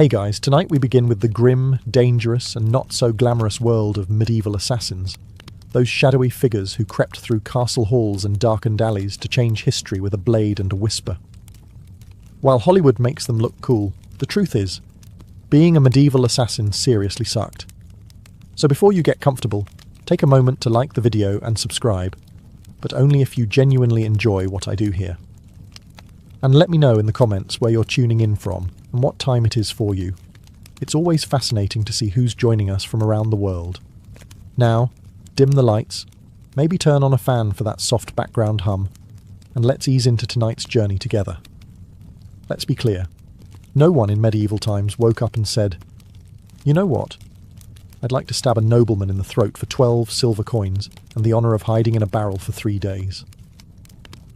Hey guys, tonight we begin with the grim, dangerous, and not so glamorous world of medieval assassins. Those shadowy figures who crept through castle halls and darkened alleys to change history with a blade and a whisper. While Hollywood makes them look cool, the truth is, being a medieval assassin seriously sucked. So before you get comfortable, take a moment to like the video and subscribe, but only if you genuinely enjoy what I do here. And let me know in the comments where you're tuning in from and what time it is for you. It's always fascinating to see who's joining us from around the world. Now, dim the lights, maybe turn on a fan for that soft background hum, and let's ease into tonight's journey together. Let's be clear, no one in medieval times woke up and said, "You know what? I'd like to stab a nobleman in the throat for 12 silver coins and the honour of hiding in a barrel for 3 days."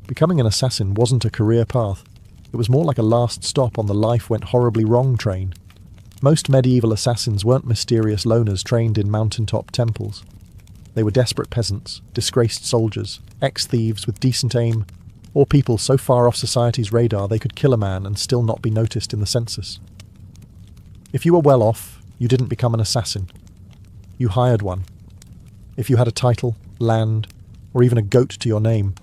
Becoming an assassin wasn't a career path. It was more like a last stop on the life went horribly wrong train. Most medieval assassins weren't mysterious loners trained in mountaintop temples. They were desperate peasants, disgraced soldiers, ex-thieves with decent aim, or people so far off society's radar they could kill a man and still not be noticed in the census. If you were well off, you didn't become an assassin. You hired one. If you had a title, land, or even a goat to your name,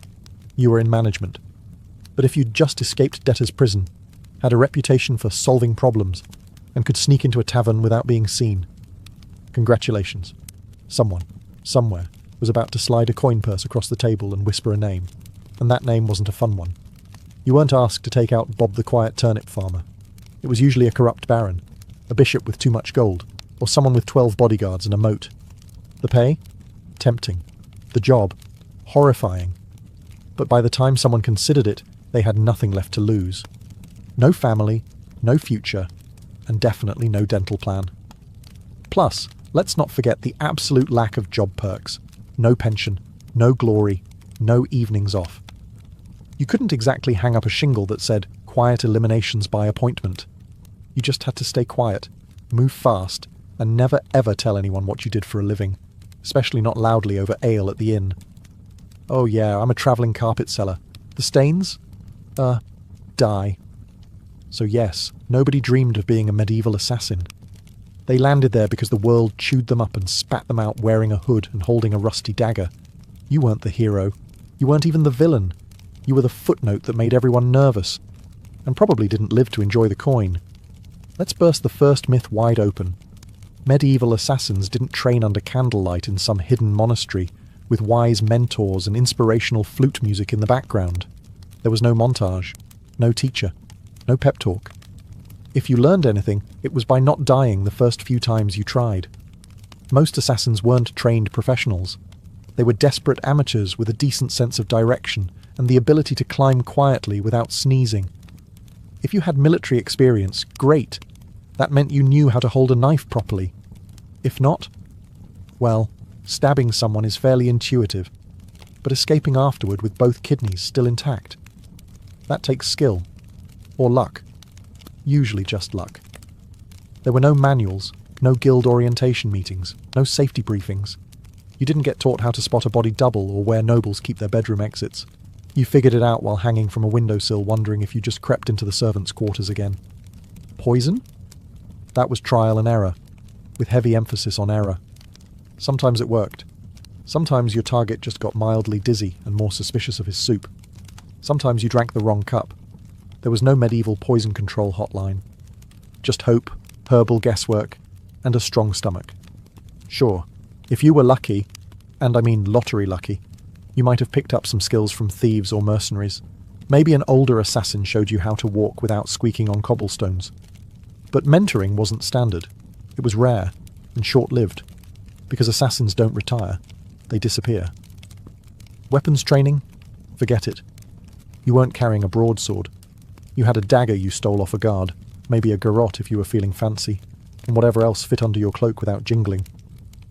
you were in management. But if you'd just escaped debtor's prison, had a reputation for solving problems, and could sneak into a tavern without being seen, congratulations. Someone, somewhere, was about to slide a coin purse across the table and whisper a name, and that name wasn't a fun one. You weren't asked to take out Bob the Quiet Turnip Farmer. It was usually a corrupt baron, a bishop with too much gold, or someone with 12 bodyguards and a moat. The pay? Tempting. The job? Horrifying. But by the time someone considered it, they had nothing left to lose. No family, no future, and definitely no dental plan. Plus, let's not forget the absolute lack of job perks. No pension, no glory, no evenings off. You couldn't exactly hang up a shingle that said, "Quiet eliminations by appointment." You just had to stay quiet, move fast, and never ever tell anyone what you did for a living, especially not loudly over ale at the inn. "Oh yeah, I'm a travelling carpet seller. The stains? Die." So yes, nobody dreamed of being a medieval assassin. They landed there because the world chewed them up and spat them out wearing a hood and holding a rusty dagger. You weren't the hero. You weren't even the villain. You were the footnote that made everyone nervous, and probably didn't live to enjoy the coin. Let's burst the first myth wide open. Medieval assassins didn't train under candlelight in some hidden monastery, with wise mentors and inspirational flute music in the background. There was no montage, no teacher, no pep talk. If you learned anything, it was by not dying the first few times you tried. Most assassins weren't trained professionals. They were desperate amateurs with a decent sense of direction and the ability to climb quietly without sneezing. If you had military experience, great. That meant you knew how to hold a knife properly. If not, well, stabbing someone is fairly intuitive, but escaping afterward with both kidneys still intact, that takes skill. Or luck. Usually just luck. There were no manuals, no guild orientation meetings, no safety briefings. You didn't get taught how to spot a body double or where nobles keep their bedroom exits. You figured it out while hanging from a windowsill wondering if you just crept into the servants' quarters again. Poison? That was trial and error, with heavy emphasis on error. Sometimes it worked. Sometimes your target just got mildly dizzy and more suspicious of his soup. Sometimes you drank the wrong cup. There was no medieval poison control hotline. Just hope, herbal guesswork, and a strong stomach. Sure, if you were lucky, and I mean lottery lucky, you might have picked up some skills from thieves or mercenaries. Maybe an older assassin showed you how to walk without squeaking on cobblestones. But mentoring wasn't standard. It was rare and short-lived, because assassins don't retire, they disappear. Weapons training? Forget it. You weren't carrying a broadsword. You had a dagger you stole off a guard, maybe a garrote if you were feeling fancy, and whatever else fit under your cloak without jingling.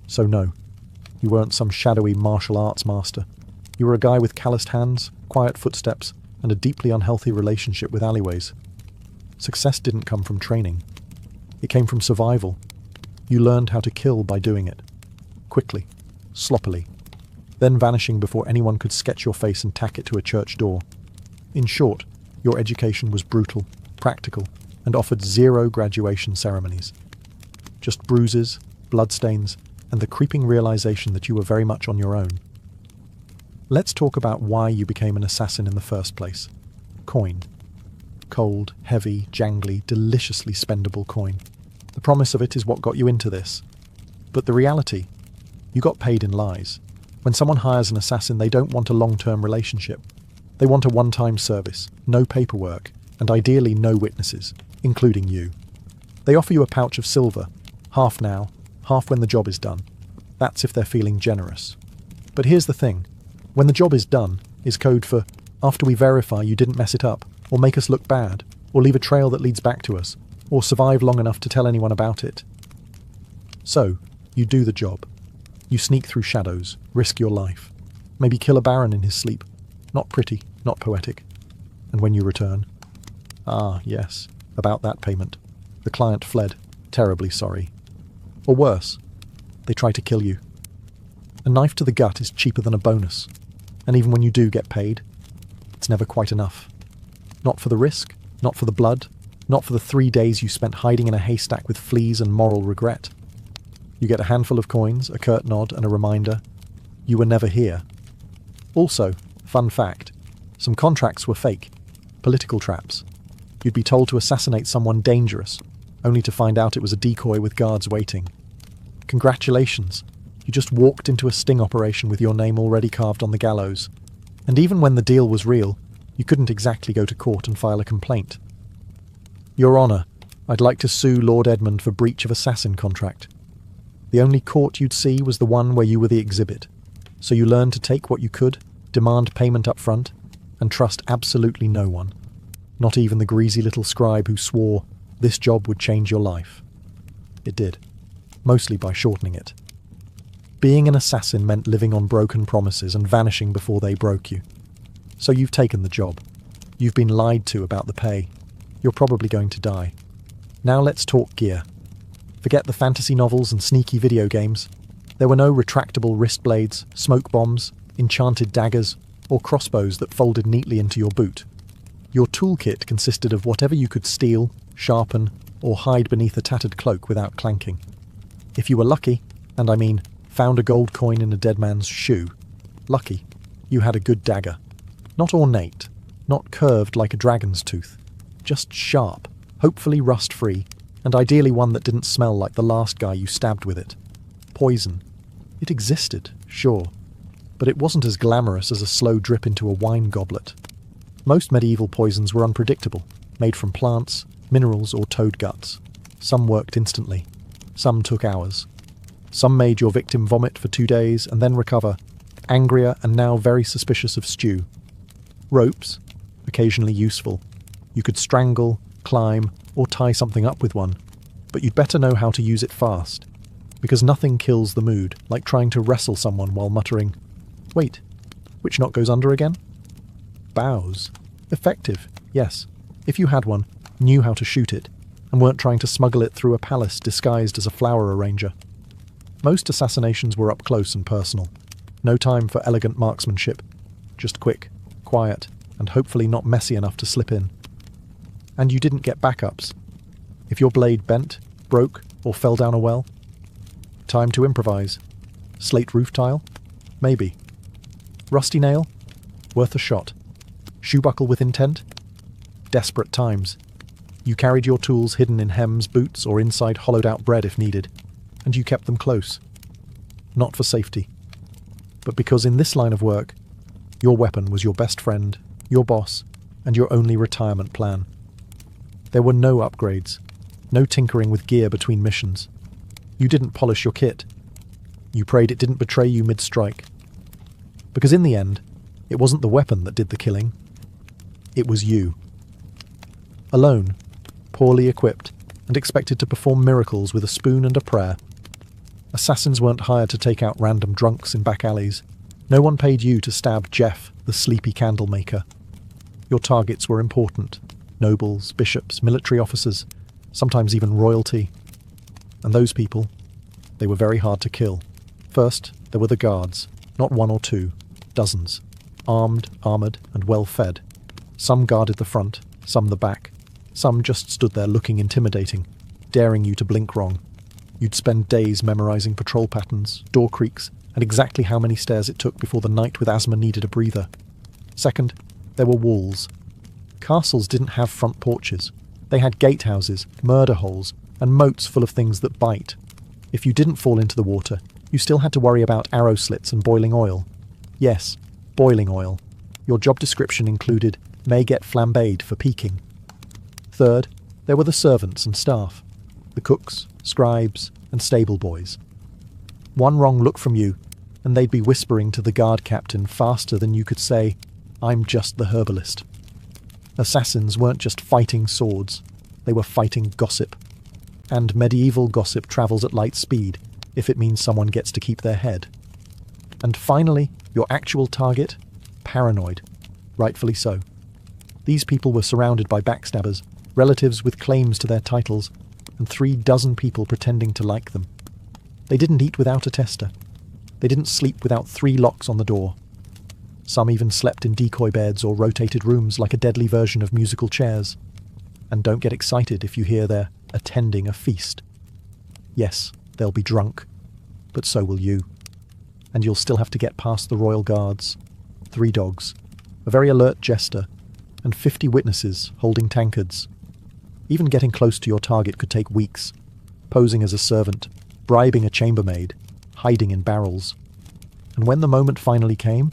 So no, you weren't some shadowy martial arts master. You were a guy with calloused hands, quiet footsteps, and a deeply unhealthy relationship with alleyways. Success didn't come from training. It came from survival. You learned how to kill by doing it. Quickly, sloppily, then vanishing before anyone could sketch your face and tack it to a church door. In short, your education was brutal, practical, and offered zero graduation ceremonies. Just bruises, bloodstains, and the creeping realization that you were very much on your own. Let's talk about why you became an assassin in the first place. Coin. Cold, heavy, jangly, deliciously spendable coin. The promise of it is what got you into this. But the reality? You got paid in lies. When someone hires an assassin, they don't want a long-term relationship. They want a one-time service, no paperwork, and ideally no witnesses, including you. They offer you a pouch of silver, half now, half when the job is done. That's if they're feeling generous. But here's the thing. When the job is done is code for after we verify you didn't mess it up, or make us look bad, or leave a trail that leads back to us, or survive long enough to tell anyone about it. So, you do the job. You sneak through shadows, risk your life. Maybe kill a baron in his sleep. Not pretty, not poetic. And when you return... Ah, yes, about that payment. The client fled, terribly sorry. Or worse, they try to kill you. A knife to the gut is cheaper than a bonus. And even when you do get paid, it's never quite enough. Not for the risk, not for the blood, not for the 3 days you spent hiding in a haystack with fleas and moral regret. You get a handful of coins, a curt nod, and a reminder. You were never here. Also, fun fact, some contracts were fake. Political traps. You'd be told to assassinate someone dangerous, only to find out it was a decoy with guards waiting. Congratulations. You just walked into a sting operation with your name already carved on the gallows. And even when the deal was real, you couldn't exactly go to court and file a complaint. Your Honour, I'd like to sue Lord Edmund for breach of assassin contract. The only court you'd see was the one where you were the exhibit. So you learned to take what you could, demand payment up front, and trust absolutely no one. Not even the greasy little scribe who swore this job would change your life. It did. Mostly by shortening it. Being an assassin meant living on broken promises and vanishing before they broke you. So you've taken the job. You've been lied to about the pay. You're probably going to die. Now let's talk gear. Forget the fantasy novels and sneaky video games. There were no retractable wrist blades, smoke bombs, enchanted daggers, or crossbows that folded neatly into your boot. Your toolkit consisted of whatever you could steal, sharpen, or hide beneath a tattered cloak without clanking. If you were lucky, and I mean found a gold coin in a dead man's shoe, lucky, you had a good dagger. Not ornate, not curved like a dragon's tooth, just sharp, hopefully rust-free, and ideally one that didn't smell like the last guy you stabbed with it. Poison. It existed, sure, but it wasn't as glamorous as a slow drip into a wine goblet. Most medieval poisons were unpredictable, made from plants, minerals, or toad guts. Some worked instantly. Some took hours. Some made your victim vomit for 2 days and then recover, angrier and now very suspicious of stew. Ropes, occasionally useful. You could strangle, climb, or tie something up with one, but you'd better know how to use it fast, because nothing kills the mood like trying to wrestle someone while muttering, "Wait, which knot goes under again?" Bows. Effective, yes, if you had one, knew how to shoot it, and weren't trying to smuggle it through a palace disguised as a flower arranger. Most assassinations were up close and personal. No time for elegant marksmanship. Just quick, quiet, and hopefully not messy enough to slip in. And you didn't get backups. If your blade bent, broke, or fell down a well, time to improvise. Slate roof tile? Maybe. Rusty nail? Worth a shot. Shoe buckle with intent? Desperate times. You carried your tools hidden in hems, boots, or inside hollowed-out bread if needed, and you kept them close. Not for safety, but because in this line of work, your weapon was your best friend, your boss, and your only retirement plan. There were no upgrades, no tinkering with gear between missions. You didn't polish your kit. You prayed it didn't betray you mid-strike. Because in the end, it wasn't the weapon that did the killing. It was you. Alone, poorly equipped, and expected to perform miracles with a spoon and a prayer. Assassins weren't hired to take out random drunks in back alleys. No one paid you to stab Jeff, the sleepy candle maker. Your targets were important. Nobles, bishops, military officers, sometimes even royalty. And those people, they were very hard to kill. First, there were the guards, not one or two, dozens, armed, armoured, and well-fed. Some guarded the front, some the back. Some just stood there looking intimidating, daring you to blink wrong. You'd spend days memorizing patrol patterns, door creaks, and exactly how many stairs it took before the knight with asthma needed a breather. Second, there were walls. Castles didn't have front porches. They had gatehouses, murder holes, and moats full of things that bite. If you didn't fall into the water, you still had to worry about arrow slits and boiling oil. Yes, boiling oil. Your job description included may get flambéed for peeking. Third, there were the servants and staff, the cooks, scribes, and stable boys. One wrong look from you, and they'd be whispering to the guard captain faster than you could say, "I'm just the herbalist." Assassins weren't just fighting swords, they were fighting gossip. And medieval gossip travels at light speed, if it means someone gets to keep their head. And finally, your actual target? Paranoid. Rightfully so. These people were surrounded by backstabbers, relatives with claims to their titles, and 36 people pretending to like them. They didn't eat without a tester. They didn't sleep without 3 locks on the door. Some even slept in decoy beds or rotated rooms like a deadly version of musical chairs. And don't get excited if you hear they're attending a feast. Yes, they'll be drunk, but so will you. And you'll still have to get past the royal guards, 3 dogs, a very alert jester, and 50 witnesses holding tankards. Even getting close to your target could take weeks, posing as a servant, bribing a chambermaid, hiding in barrels. And when the moment finally came,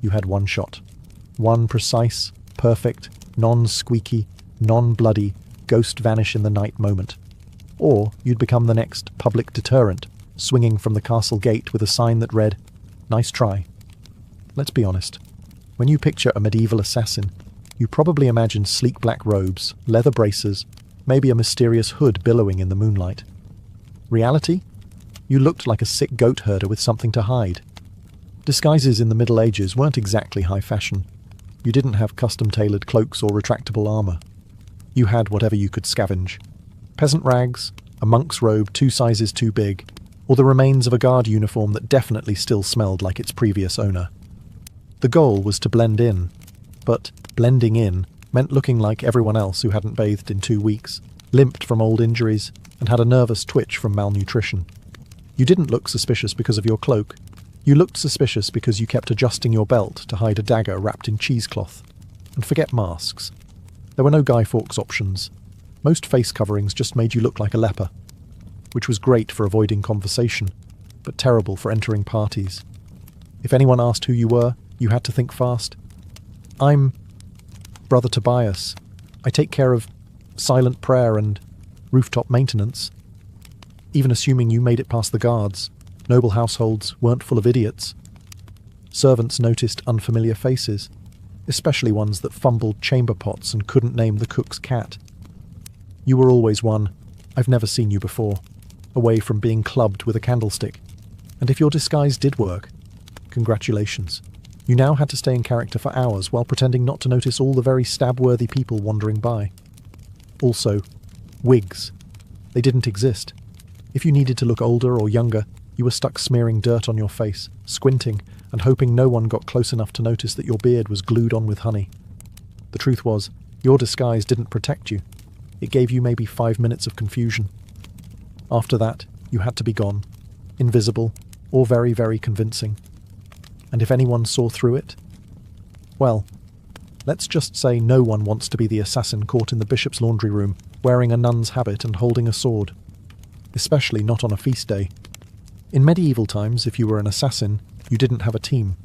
you had one shot. One precise, perfect, non-squeaky, non-bloody, ghost-vanish-in-the-night moment. Or you'd become the next public deterrent, swinging from the castle gate with a sign that read, "Nice try." Let's be honest. When you picture a medieval assassin, you probably imagine sleek black robes, leather braces, maybe a mysterious hood billowing in the moonlight. Reality? You looked like a sick goat herder with something to hide. Disguises in the Middle Ages weren't exactly high fashion. You didn't have custom-tailored cloaks or retractable armour. You had whatever you could scavenge. Peasant rags, a monk's robe 2 sizes too big, or the remains of a guard uniform that definitely still smelled like its previous owner. The goal was to blend in, but blending in meant looking like everyone else who hadn't bathed in 2 weeks, limped from old injuries, and had a nervous twitch from malnutrition. You didn't look suspicious because of your cloak. You looked suspicious because you kept adjusting your belt to hide a dagger wrapped in cheesecloth. And forget masks. There were no Guy Fawkes options. Most face coverings just made you look like a leper, which was great for avoiding conversation, but terrible for entering parties. If anyone asked who you were, you had to think fast. "I'm Brother Tobias. I take care of silent prayer and rooftop maintenance." Even assuming you made it past the guards, noble households weren't full of idiots. Servants noticed unfamiliar faces, especially ones that fumbled chamber pots and couldn't name the cook's cat. You were always one, "I've never seen you before," away from being clubbed with a candlestick. And if your disguise did work, congratulations. You now had to stay in character for hours while pretending not to notice all the very stab-worthy people wandering by. Also, wigs. They didn't exist. If you needed to look older or younger, you were stuck smearing dirt on your face, squinting, and hoping no one got close enough to notice that your beard was glued on with honey. The truth was, your disguise didn't protect you. It gave you maybe 5 minutes of confusion. After that, you had to be gone, invisible, or very, very convincing. And if anyone saw through it, well, let's just say no one wants to be the assassin caught in the bishop's laundry room, wearing a nun's habit and holding a sword. Especially not on a feast day. In medieval times, if you were an assassin, you didn't have a team.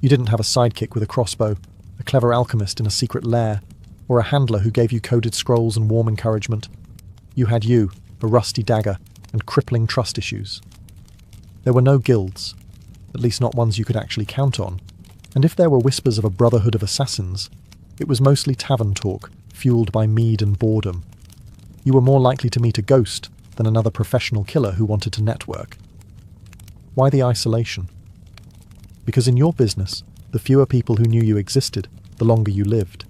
You didn't have a sidekick with a crossbow, a clever alchemist in a secret lair, or a handler who gave you coded scrolls and warm encouragement. You had you, a rusty dagger, and crippling trust issues. There were no guilds, at least not ones you could actually count on, and if there were whispers of a brotherhood of assassins, it was mostly tavern talk, fueled by mead and boredom. You were more likely to meet a ghost than another professional killer who wanted to network. Why the isolation? Because in your business, the fewer people who knew you existed, the longer you lived.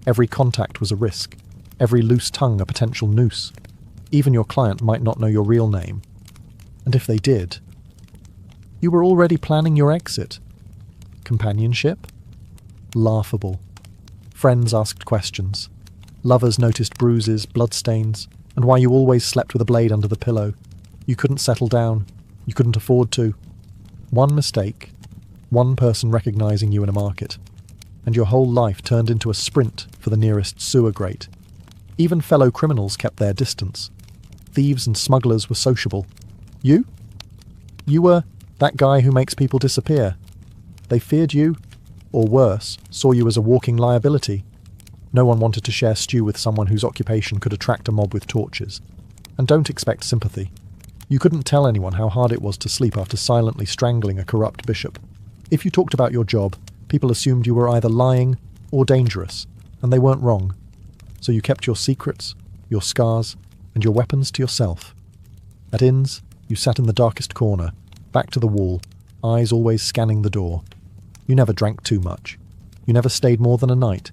Every contact was a risk, every loose tongue a potential noose. Even your client might not know your real name. And if they did, you were already planning your exit. Companionship? Laughable. Friends asked questions. Lovers noticed bruises, bloodstains, and why you always slept with a blade under the pillow. You couldn't settle down. You couldn't afford to. One mistake, one person recognizing you in a market, and your whole life turned into a sprint for the nearest sewer grate. Even fellow criminals kept their distance. Thieves and smugglers were sociable. You? You were that guy who makes people disappear. They feared you, or worse, saw you as a walking liability. No one wanted to share stew with someone whose occupation could attract a mob with torches. And don't expect sympathy. You couldn't tell anyone how hard it was to sleep after silently strangling a corrupt bishop. If you talked about your job, people assumed you were either lying or dangerous, and they weren't wrong. So you kept your secrets, your scars, and your weapons to yourself. At inns, you sat in the darkest corner, back to the wall, eyes always scanning the door. You never drank too much. You never stayed more than a night.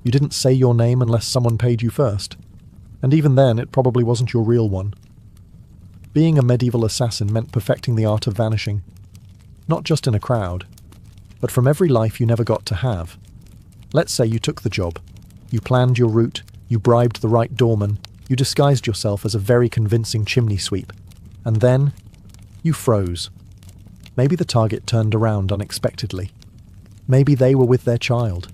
You didn't say your name unless someone paid you first. And even then, it probably wasn't your real one. Being a medieval assassin meant perfecting the art of vanishing. Not just in a crowd, but from every life you never got to have. Let's say you took the job. You planned your route, you bribed the right doorman, you disguised yourself as a very convincing chimney sweep. And then, you froze. Maybe the target turned around unexpectedly. Maybe they were with their child.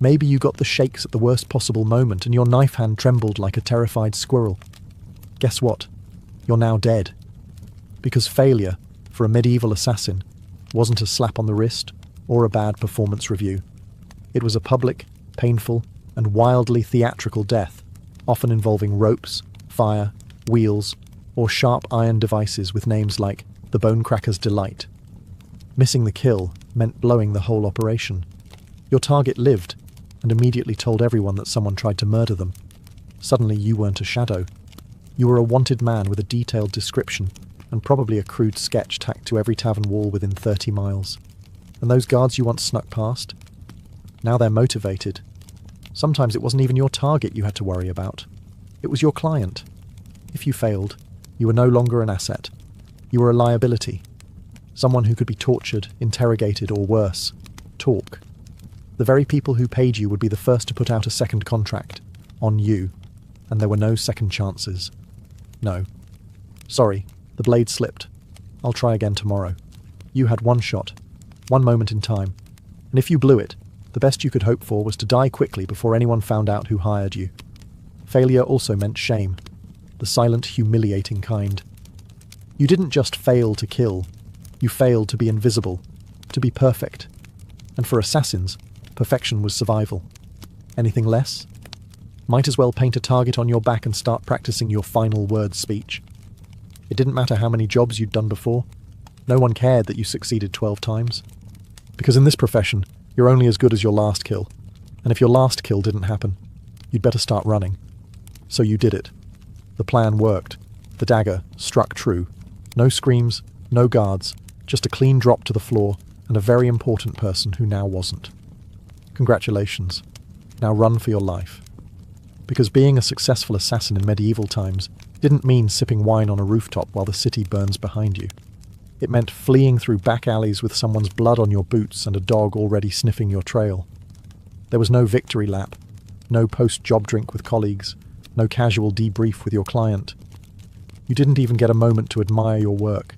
Maybe you got the shakes at the worst possible moment and your knife hand trembled like a terrified squirrel. Guess what? You're now dead. Because failure, for a medieval assassin, wasn't a slap on the wrist or a bad performance review. It was a public, painful, and wildly theatrical death, often involving ropes, fire, wheels, or sharp iron devices with names like the Bonecracker's Delight. Missing the kill meant blowing the whole operation. Your target lived, and immediately told everyone that someone tried to murder them. Suddenly you weren't a shadow. You were a wanted man with a detailed description, and probably a crude sketch tacked to every tavern wall within 30 miles. And those guards you once snuck past? Now they're motivated. Sometimes it wasn't even your target you had to worry about. It was your client. If you failed, you were no longer an asset. You were a liability. Someone who could be tortured, interrogated, or worse, talk. The very people who paid you would be the first to put out a second contract, on you, and there were no second chances. No. Sorry, the blade slipped. I'll try again tomorrow. You had one shot, one moment in time, and if you blew it, the best you could hope for was to die quickly before anyone found out who hired you. Failure also meant shame, the silent, humiliating kind. You didn't just fail to kill, you failed to be invisible, to be perfect. And for assassins, perfection was survival. Anything less? Might as well paint a target on your back and start practicing your final word speech. It didn't matter how many jobs you'd done before. No one cared that you succeeded 12 times. Because in this profession, you're only as good as your last kill. And if your last kill didn't happen, you'd better start running. So you did it. The plan worked. The dagger struck true. No screams, no guards, just a clean drop to the floor and a very important person who now wasn't. Congratulations. Now run for your life. Because being a successful assassin in medieval times didn't mean sipping wine on a rooftop while the city burns behind you. It meant fleeing through back alleys with someone's blood on your boots and a dog already sniffing your trail. There was no victory lap, no post-job drink with colleagues, no casual debrief with your client. You didn't even get a moment to admire your work.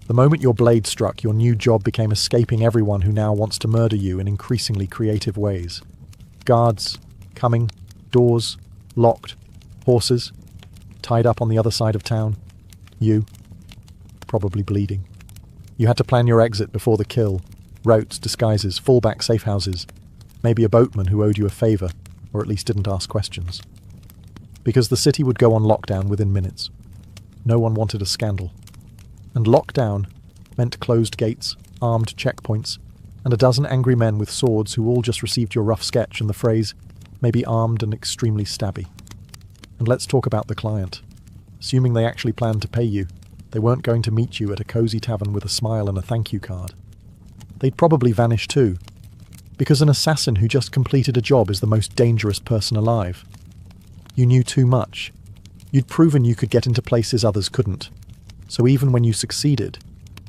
The moment your blade struck, your new job became escaping everyone who now wants to murder you in increasingly creative ways. Guards, coming, doors, locked, horses, tied up on the other side of town. You, probably bleeding. You had to plan your exit before the kill. Routes, disguises, fallback safe houses. Maybe a boatman who owed you a favour, or at least didn't ask questions. Because the city would go on lockdown within minutes. No one wanted a scandal. And lockdown meant closed gates, armed checkpoints, and a dozen angry men with swords who all just received your rough sketch and the phrase, maybe armed and extremely stabby. And let's talk about the client. Assuming they actually planned to pay you, they weren't going to meet you at a cosy tavern with a smile and a thank you card. They'd probably vanish too, because an assassin who just completed a job is the most dangerous person alive. You knew too much. You'd proven you could get into places others couldn't. So even when you succeeded,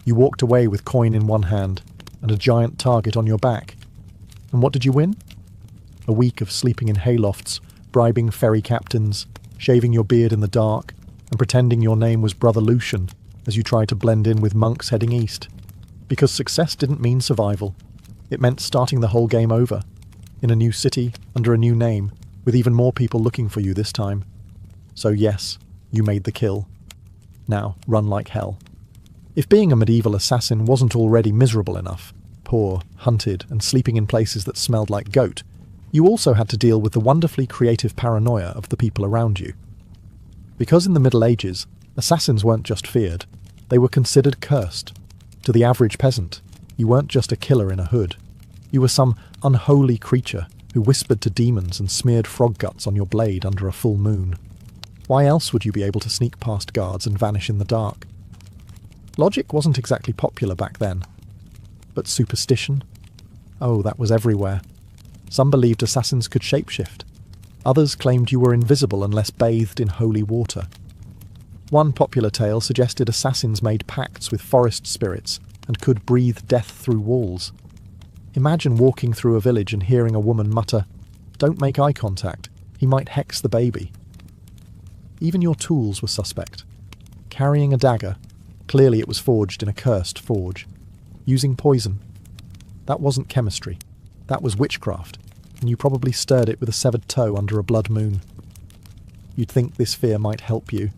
you walked away with coin in one hand and a giant target on your back. And what did you win? A week of sleeping in haylofts, bribing ferry captains, shaving your beard in the dark, and pretending your name was Brother Lucian as you tried to blend in with monks heading east. Because success didn't mean survival. It meant starting the whole game over, in a new city, under a new name, with even more people looking for you this time. So yes, you made the kill. Now, run like hell. If being a medieval assassin wasn't already miserable enough, poor, hunted, and sleeping in places that smelled like goat, you also had to deal with the wonderfully creative paranoia of the people around you. Because in the Middle Ages, assassins weren't just feared, they were considered cursed. To the average peasant, you weren't just a killer in a hood. You were some unholy creature who whispered to demons and smeared frog guts on your blade under a full moon. Why else would you be able to sneak past guards and vanish in the dark? Logic wasn't exactly popular back then. But superstition? Oh, that was everywhere. Some believed assassins could shapeshift. Others claimed you were invisible unless bathed in holy water. One popular tale suggested assassins made pacts with forest spirits and could breathe death through walls. Imagine walking through a village and hearing a woman mutter, "Don't make eye contact, he might hex the baby." Even your tools were suspect. Carrying a dagger, clearly it was forged in a cursed forge. Using poison, that wasn't chemistry, that was witchcraft, and you probably stirred it with a severed toe under a blood moon. You'd think this fear might help you.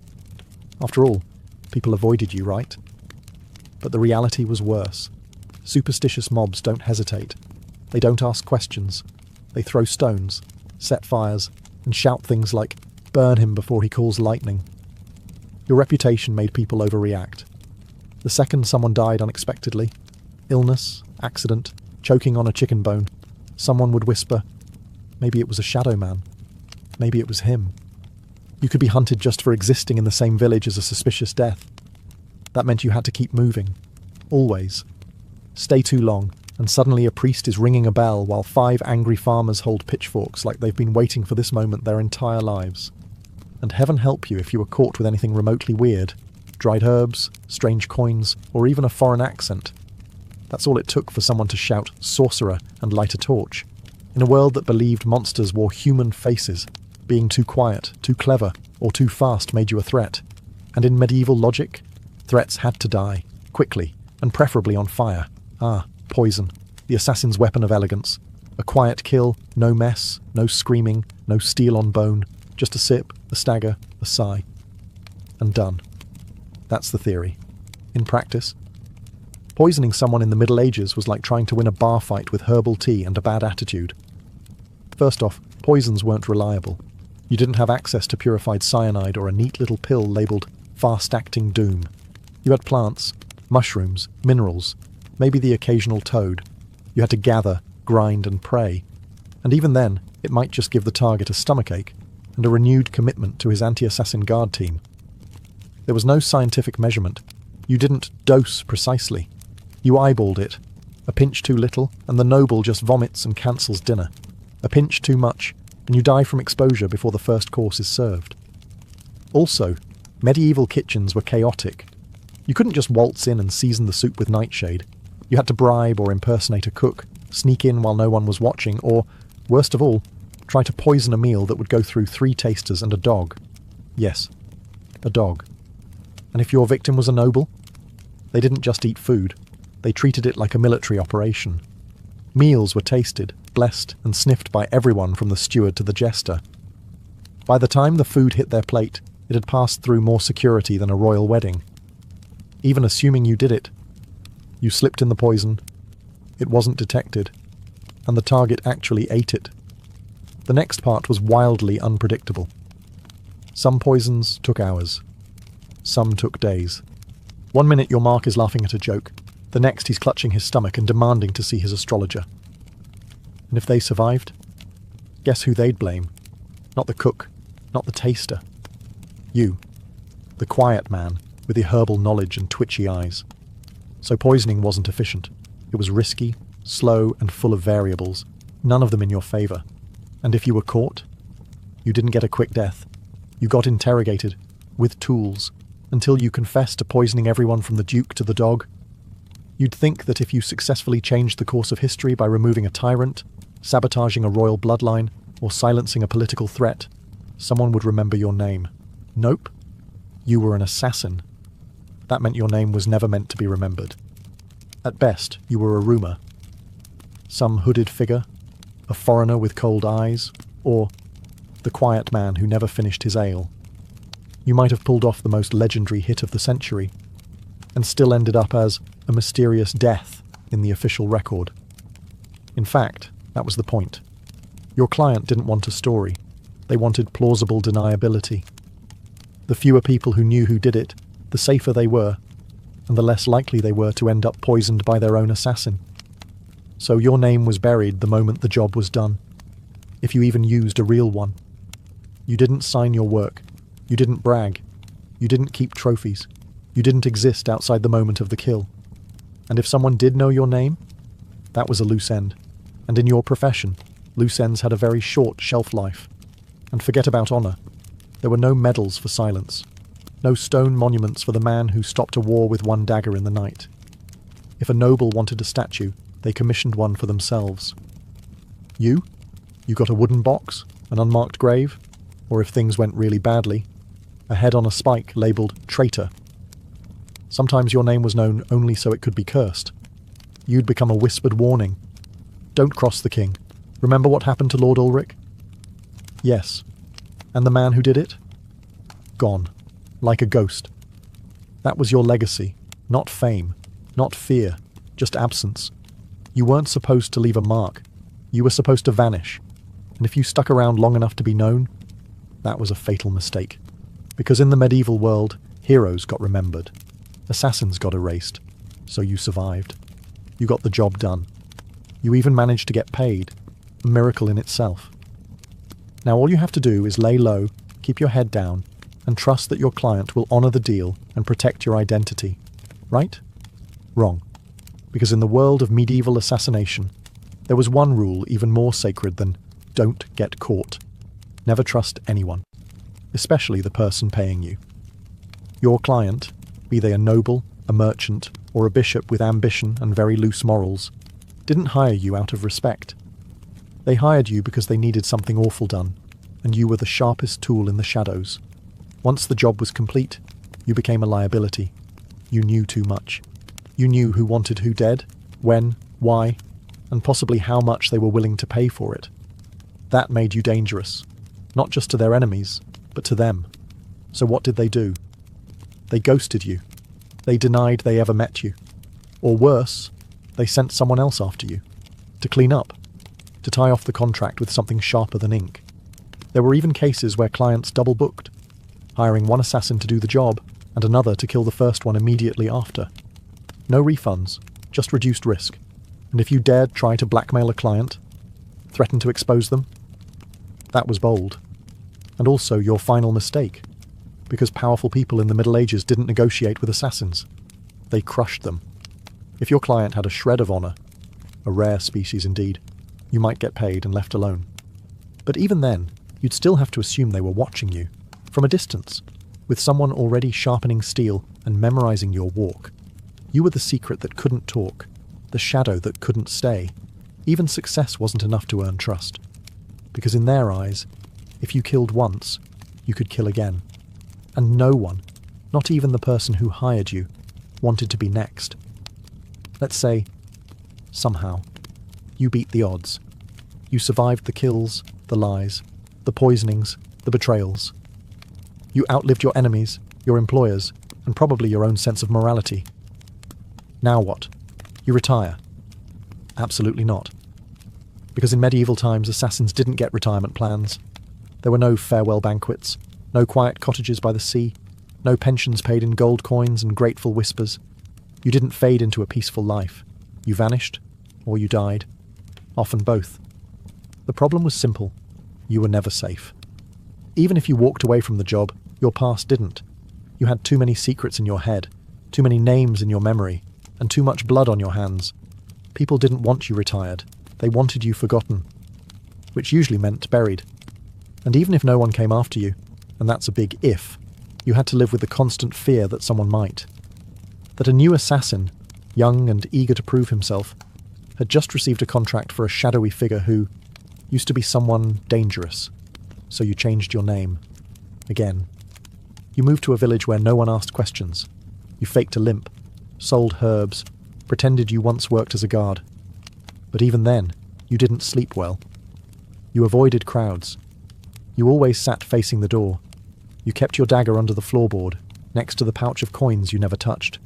After all, people avoided you, right? But the reality was worse. Superstitious mobs don't hesitate. They don't ask questions. They throw stones, set fires, and shout things like, "Burn him before he calls lightning." Your reputation made people overreact. The second someone died unexpectedly, illness, accident, choking on a chicken bone, someone would whisper, maybe it was a shadow man. Maybe it was him. You could be hunted just for existing in the same village as a suspicious death. That meant you had to keep moving. Always. Stay too long, and suddenly a priest is ringing a bell while 5 angry farmers hold pitchforks like they've been waiting for this moment their entire lives. And heaven help you if you were caught with anything remotely weird. Dried herbs, strange coins, or even a foreign accent. That's all it took for someone to shout "sorcerer" and light a torch. In a world that believed monsters wore human faces, being too quiet, too clever, or too fast made you a threat. And in medieval logic, threats had to die, quickly, and preferably on fire. Poison, the assassin's weapon of elegance. A quiet kill, no mess, no screaming, no steel on bone, just a sip, a stagger, a sigh. And done. That's the theory. In practice, poisoning someone in the Middle Ages was like trying to win a bar fight with herbal tea and a bad attitude. First off, poisons weren't reliable. You didn't have access to purified cyanide or a neat little pill labelled fast-acting doom. You had plants, mushrooms, minerals, maybe the occasional toad. You had to gather, grind and pray. And even then, it might just give the target a stomachache and a renewed commitment to his anti-assassin guard team. There was no scientific measurement. You didn't dose precisely. You eyeballed it. A pinch too little, and the noble just vomits and cancels dinner. A pinch too much, and you die from exposure before the first course is served. Also, medieval kitchens were chaotic. You couldn't just waltz in and season the soup with nightshade. You had to bribe or impersonate a cook, sneak in while no one was watching, or, worst of all, try to poison a meal that would go through 3 tasters and a dog. Yes, a dog. And if your victim was a noble, they didn't just eat food. They treated it like a military operation. Meals were tasted, blessed, and sniffed by everyone from the steward to the jester. By the time the food hit their plate, it had passed through more security than a royal wedding. Even assuming you did it, you slipped in the poison, it wasn't detected, and the target actually ate it. The next part was wildly unpredictable. Some poisons took hours. Some took days. One minute your mark is laughing at a joke, the next he's clutching his stomach and demanding to see his astrologer. And if they survived, guess who they'd blame? Not the cook, not the taster. You, the quiet man with the herbal knowledge and twitchy eyes. So poisoning wasn't efficient. It was risky, slow, and full of variables, none of them in your favour. And if you were caught, you didn't get a quick death. You got interrogated, with tools, until you confessed to poisoning everyone from the Duke to the dog. You'd think that if you successfully changed the course of history by removing a tyrant, sabotaging a royal bloodline, or silencing a political threat, someone would remember your name. Nope. You were an assassin. That meant your name was never meant to be remembered. At best, you were a rumour. Some hooded figure, a foreigner with cold eyes, or the quiet man who never finished his ale. You might have pulled off the most legendary hit of the century, and still ended up as a mysterious death in the official record. In fact, that was the point. Your client didn't want a story. They wanted plausible deniability. The fewer people who knew who did it, the safer they were, and the less likely they were to end up poisoned by their own assassin. So your name was buried the moment the job was done, if you even used a real one. You didn't sign your work. You didn't brag. You didn't keep trophies. You didn't exist outside the moment of the kill. And if someone did know your name, that was a loose end. And in your profession, loose ends had a very short shelf life. And forget about honour. There were no medals for silence. No stone monuments for the man who stopped a war with one dagger in the night. If a noble wanted a statue, they commissioned one for themselves. You got a wooden box, an unmarked grave, or if things went really badly, a head on a spike labelled traitor. Sometimes your name was known only so it could be cursed. You'd become a whispered warning. Don't cross the king. Remember what happened to Lord Ulrich? Yes. And the man who did it? Gone. Like a ghost. That was your legacy. Not fame. Not fear. Just absence. You weren't supposed to leave a mark. You were supposed to vanish. And if you stuck around long enough to be known, that was a fatal mistake. Because in the medieval world, heroes got remembered. Assassins got erased. So you survived. You got the job done. You even managed to get paid. A miracle in itself. Now all you have to do is lay low, keep your head down, and trust that your client will honour the deal and protect your identity. Right? Wrong. Because in the world of medieval assassination, there was one rule even more sacred than don't get caught. Never trust anyone, especially the person paying you. Your client, be they a noble, a merchant, or a bishop with ambition and very loose morals, didn't hire you out of respect. They hired you because they needed something awful done, and you were the sharpest tool in the shadows. Once the job was complete, you became a liability. You knew too much. You knew who wanted who dead, when, why, and possibly how much they were willing to pay for it. That made you dangerous, not just to their enemies, but to them. So what did they do? They ghosted you. They denied they ever met you. Or worse, they sent someone else after you, to clean up, to tie off the contract with something sharper than ink. There were even cases where clients double-booked, hiring one assassin to do the job and another to kill the first one immediately after. No refunds, just reduced risk. And if you dared try to blackmail a client, threaten to expose them, that was bold. And also your final mistake, because powerful people in the Middle Ages didn't negotiate with assassins. They crushed them. If your client had a shred of honour, a rare species indeed, you might get paid and left alone. But even then, you'd still have to assume they were watching you, from a distance, with someone already sharpening steel and memorising your walk. You were the secret that couldn't talk, the shadow that couldn't stay. Even success wasn't enough to earn trust. Because in their eyes, if you killed once, you could kill again. And no one, not even the person who hired you, wanted to be next. Let's say, somehow, you beat the odds. You survived the kills, the lies, the poisonings, the betrayals. You outlived your enemies, your employers, and probably your own sense of morality. Now what? You retire? Absolutely not. Because in medieval times, assassins didn't get retirement plans. There were no farewell banquets, no quiet cottages by the sea, no pensions paid in gold coins and grateful whispers. You didn't fade into a peaceful life. You vanished, or you died. Often both. The problem was simple. You were never safe. Even if you walked away from the job, your past didn't. You had too many secrets in your head, too many names in your memory, and too much blood on your hands. People didn't want you retired. They wanted you forgotten, which usually meant buried. And even if no one came after you, and that's a big if, you had to live with the constant fear that someone might. That a new assassin, young and eager to prove himself, had just received a contract for a shadowy figure who, Used to be someone dangerous, so you changed your name. Again. You moved to a village where no one asked questions. You faked a limp, sold herbs, pretended you once worked as a guard. But even then, you didn't sleep well. You avoided crowds. You always sat facing the door. You kept your dagger under the floorboard, next to the pouch of coins you never touched,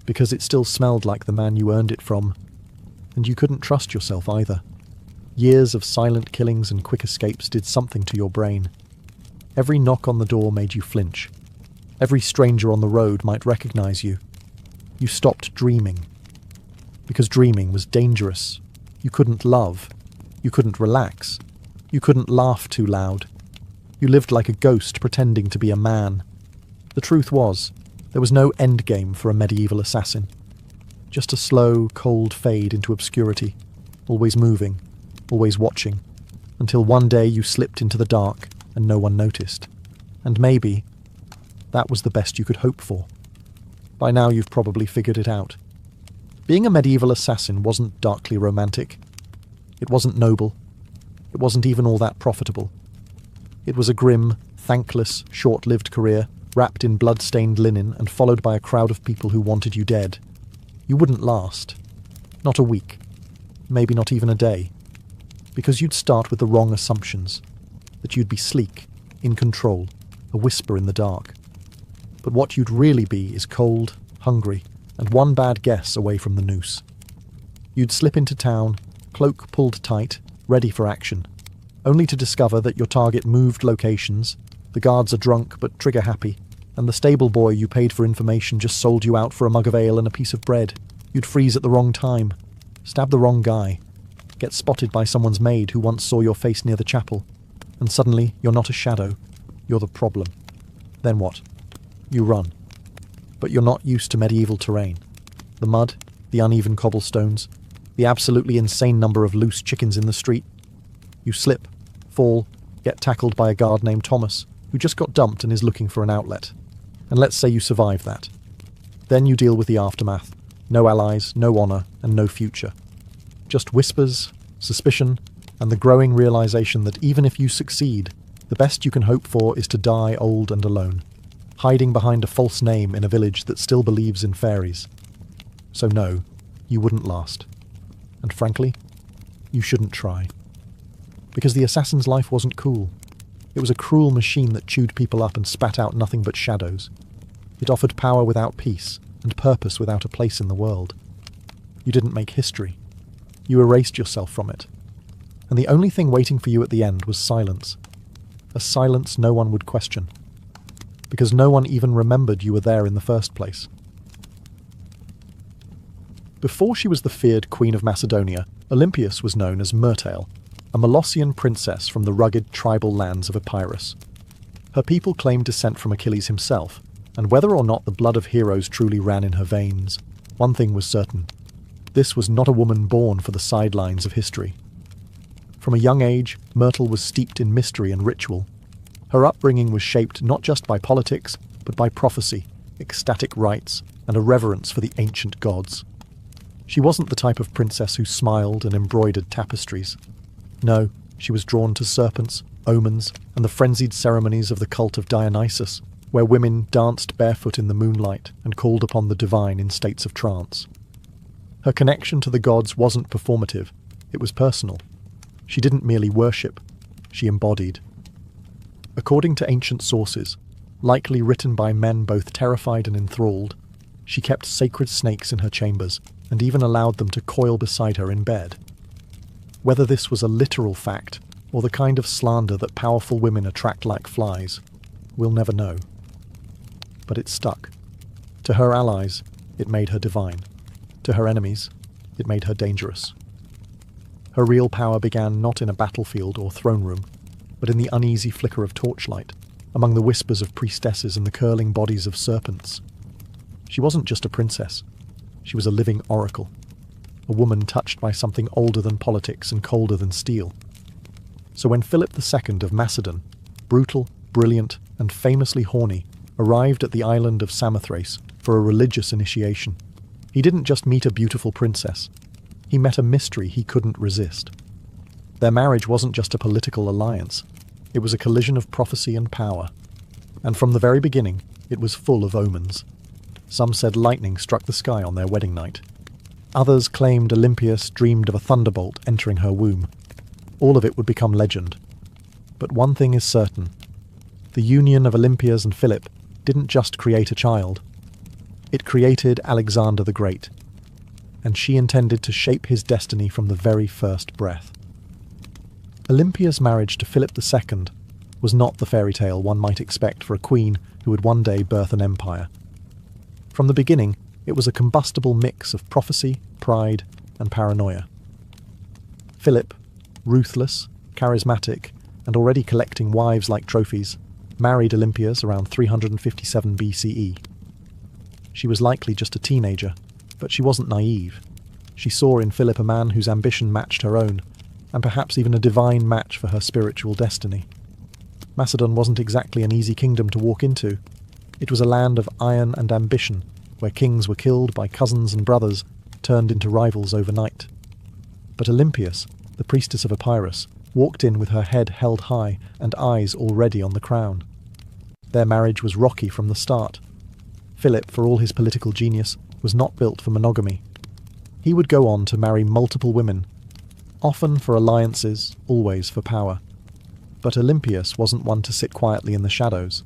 because it still smelled like the man you earned it from. And you couldn't trust yourself either. Years of silent killings and quick escapes did something to your brain. Every knock on the door made you flinch. Every stranger on the road might recognize you. You stopped dreaming. Because dreaming was dangerous. You couldn't love. You couldn't relax. You couldn't laugh too loud. You lived like a ghost pretending to be a man. The truth was, there was no endgame for a medieval assassin. Just a slow, cold fade into obscurity, always moving, always watching, until one day you slipped into the dark and no one noticed. And maybe that was the best you could hope for. By now you've probably figured it out. Being a medieval assassin wasn't darkly romantic. It wasn't noble. It wasn't even all that profitable. It was a grim, thankless, short-lived career, wrapped in blood-stained linen and followed by a crowd of people who wanted you dead. You wouldn't last. Not a week. Maybe not even a day. Because you'd start with the wrong assumptions. That you'd be sleek, in control, a whisper in the dark. But what you'd really be is cold, hungry, and one bad guess away from the noose. You'd slip into town, cloak pulled tight, ready for action, only to discover that your target moved locations, the guards are drunk but trigger-happy, and the stable boy you paid for information just sold you out for a mug of ale and a piece of bread. You'd freeze at the wrong time, stab the wrong guy, get spotted by someone's maid who once saw your face near the chapel, and suddenly you're not a shadow, you're the problem. Then what? You run. But you're not used to medieval terrain. The mud, the uneven cobblestones, the absolutely insane number of loose chickens in the street. You slip, fall, get tackled by a guard named Thomas, who just got dumped and is looking for an outlet. And let's say you survive that. Then you deal with the aftermath. No allies, no honour, and no future. Just whispers, suspicion, and the growing realisation that even if you succeed, the best you can hope for is to die old and alone, hiding behind a false name in a village that still believes in fairies. So no, you wouldn't last. And frankly, you shouldn't try. Because the assassin's life wasn't cool. It was a cruel machine that chewed people up and spat out nothing but shadows. It offered power without peace, and purpose without a place in the world. You didn't make history. You erased yourself from it. And the only thing waiting for you at the end was silence. A silence no one would question. Because no one even remembered you were there in the first place. Before she was the feared Queen of Macedonia, Olympias was known as Myrtale, a Molossian princess from the rugged tribal lands of Epirus. Her people claimed descent from Achilles himself, and whether or not the blood of heroes truly ran in her veins, one thing was certain. This was not a woman born for the sidelines of history. From a young age, Myrtle was steeped in mystery and ritual. Her upbringing was shaped not just by politics, but by prophecy, ecstatic rites, and a reverence for the ancient gods. She wasn't the type of princess who smiled and embroidered tapestries. No, she was drawn to serpents, omens, and the frenzied ceremonies of the cult of Dionysus, where women danced barefoot in the moonlight and called upon the divine in states of trance. Her connection to the gods wasn't performative, it was personal. She didn't merely worship, she embodied. According to ancient sources, likely written by men both terrified and enthralled, she kept sacred snakes in her chambers and even allowed them to coil beside her in bed. Whether this was a literal fact or the kind of slander that powerful women attract like flies, we'll never know. But it stuck. To her allies, it made her divine. To her enemies, it made her dangerous. Her real power began not in a battlefield or throne room, but in the uneasy flicker of torchlight, among the whispers of priestesses and the curling bodies of serpents. She wasn't just a princess. She was a living oracle. A woman touched by something older than politics and colder than steel. So when Philip II of Macedon, brutal, brilliant, and famously horny, arrived at the island of Samothrace for a religious initiation, he didn't just meet a beautiful princess. He met a mystery he couldn't resist. Their marriage wasn't just a political alliance. It was a collision of prophecy and power. And from the very beginning, it was full of omens. Some said lightning struck the sky on their wedding night. Others claimed Olympias dreamed of a thunderbolt entering her womb. All of it would become legend. But one thing is certain. The union of Olympias and Philip didn't just create a child. It created Alexander the Great. And she intended to shape his destiny from the very first breath. Olympia's marriage to Philip II was not the fairy tale one might expect for a queen who would one day birth an empire. From the beginning, it was a combustible mix of prophecy, pride, and paranoia. Philip, ruthless, charismatic, and already collecting wives like trophies, married Olympias around 357 BCE. She was likely just a teenager, but she wasn't naive. She saw in Philip a man whose ambition matched her own, and perhaps even a divine match for her spiritual destiny. Macedon wasn't exactly an easy kingdom to walk into. It was a land of iron and ambition, where kings were killed by cousins and brothers, turned into rivals overnight. But Olympias, the priestess of Epirus, walked in with her head held high and eyes already on the crown. Their marriage was rocky from the start. Philip, for all his political genius, was not built for monogamy. He would go on to marry multiple women, often for alliances, always for power. But Olympias wasn't one to sit quietly in the shadows.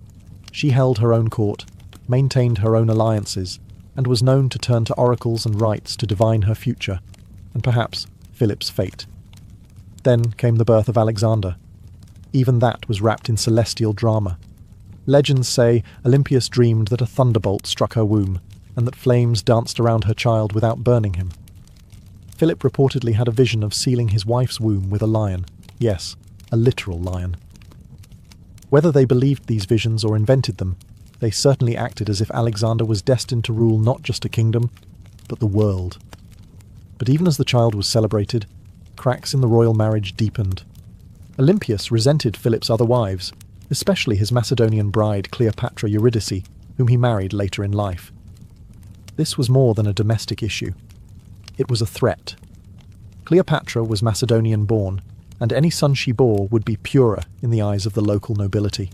She held her own court, maintained her own alliances, and was known to turn to oracles and rites to divine her future, and perhaps Philip's fate. Then came the birth of Alexander. Even that was wrapped in celestial drama. Legends say Olympias dreamed that a thunderbolt struck her womb, and that flames danced around her child without burning him. Philip reportedly had a vision of sealing his wife's womb with a lion. Yes, a literal lion. Whether they believed these visions or invented them, they certainly acted as if Alexander was destined to rule not just a kingdom, but the world. But even as the child was celebrated, cracks in the royal marriage deepened. Olympias resented Philip's other wives, especially his Macedonian bride Cleopatra Eurydice, whom he married later in life. This was more than a domestic issue. It was a threat. Cleopatra was Macedonian-born, and any son she bore would be purer in the eyes of the local nobility.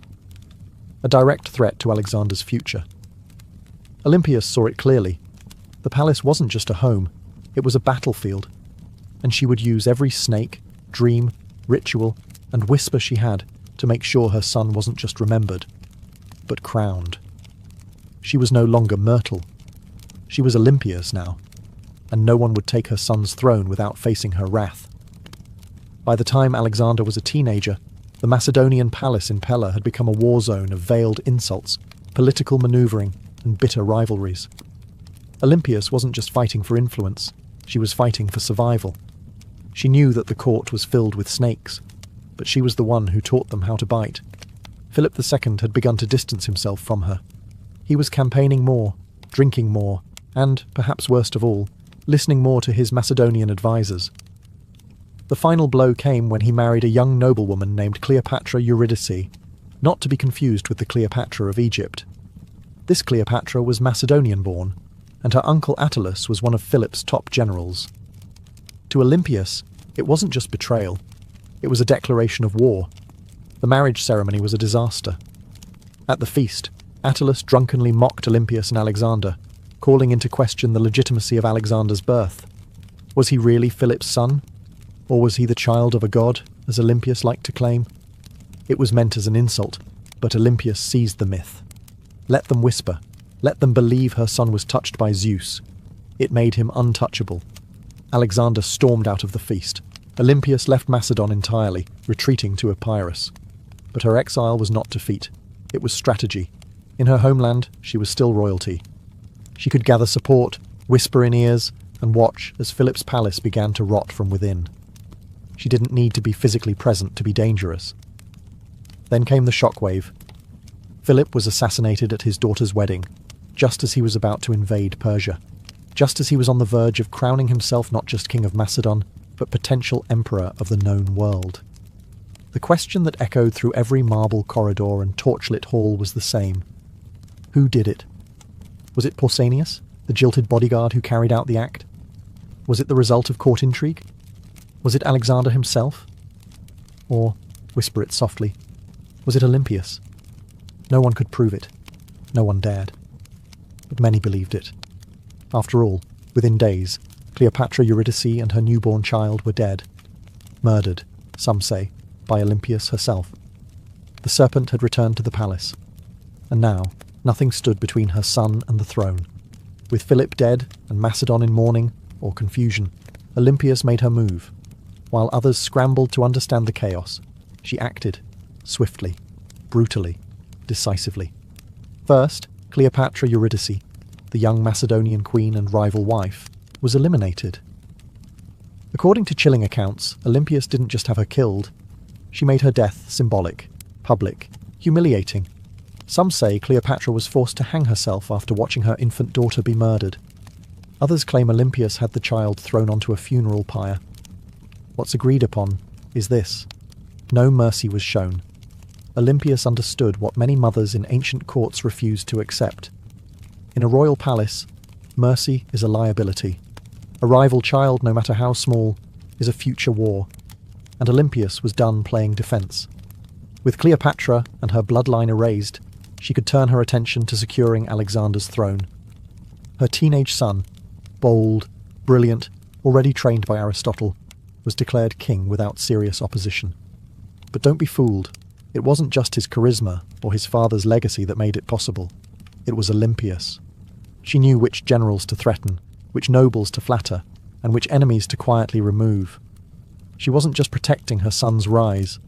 A direct threat to Alexander's future. Olympias saw it clearly. The palace wasn't just a home, it was a battlefield, and she would use every snake, dream, ritual, and whisper she had to make sure her son wasn't just remembered, but crowned. She was no longer Myrtle. She was Olympias now, and no one would take her son's throne without facing her wrath. By the time Alexander was a teenager, the Macedonian palace in Pella had become a war zone of veiled insults, political maneuvering, and bitter rivalries. Olympias wasn't just fighting for influence, she was fighting for survival. She knew that the court was filled with snakes, but she was the one who taught them how to bite. Philip II had begun to distance himself from her. He was campaigning more, drinking more, and, perhaps worst of all, listening more to his Macedonian advisors. The final blow came when he married a young noblewoman named Cleopatra Eurydice, not to be confused with the Cleopatra of Egypt. This Cleopatra was Macedonian-born, and her uncle Attalus was one of Philip's top generals. To Olympias, it wasn't just betrayal, it was a declaration of war. The marriage ceremony was a disaster. At the feast, Attalus drunkenly mocked Olympias and Alexander, calling into question the legitimacy of Alexander's birth. Was he really Philip's son? Or was he the child of a god, as Olympias liked to claim? It was meant as an insult, but Olympias seized the myth. Let them whisper. Let them believe her son was touched by Zeus. It made him untouchable. Alexander stormed out of the feast. Olympias left Macedon entirely, retreating to Epirus. But her exile was not defeat. It was strategy. In her homeland, she was still royalty. She could gather support, whisper in ears, and watch as Philip's palace began to rot from within. She didn't need to be physically present to be dangerous. Then came the shockwave. Philip was assassinated at his daughter's wedding, just as he was about to invade Persia, just as he was on the verge of crowning himself not just king of Macedon, but potential emperor of the known world. The question that echoed through every marble corridor and torchlit hall was the same. Who did it? Was it Pausanias, the jilted bodyguard who carried out the act? Was it the result of court intrigue? Was it Alexander himself? Or, whisper it softly, was it Olympias? No one could prove it. No one dared. But many believed it. After all, within days, Cleopatra Eurydice and her newborn child were dead. Murdered, some say, by Olympias herself. The serpent had returned to the palace. And now, nothing stood between her son and the throne. With Philip dead and Macedon in mourning, or confusion, Olympias made her move. While others scrambled to understand the chaos, she acted, swiftly, brutally, decisively. First, Cleopatra Eurydice, the young Macedonian queen and rival wife, was eliminated. According to chilling accounts, Olympias didn't just have her killed, she made her death symbolic, public, humiliating. Some say Cleopatra was forced to hang herself after watching her infant daughter be murdered. Others claim Olympias had the child thrown onto a funeral pyre. What's agreed upon is this: no mercy was shown. Olympias understood what many mothers in ancient courts refused to accept. In a royal palace, mercy is a liability. A rival child, no matter how small, is a future war, and Olympias was done playing defence. With Cleopatra and her bloodline erased, she could turn her attention to securing Alexander's throne. Her teenage son, bold, brilliant, already trained by Aristotle, was declared king without serious opposition. But don't be fooled, it wasn't just his charisma or his father's legacy that made it possible. It was Olympias. She knew which generals to threaten, which nobles to flatter, and which enemies to quietly remove. She wasn't just protecting her son's rise,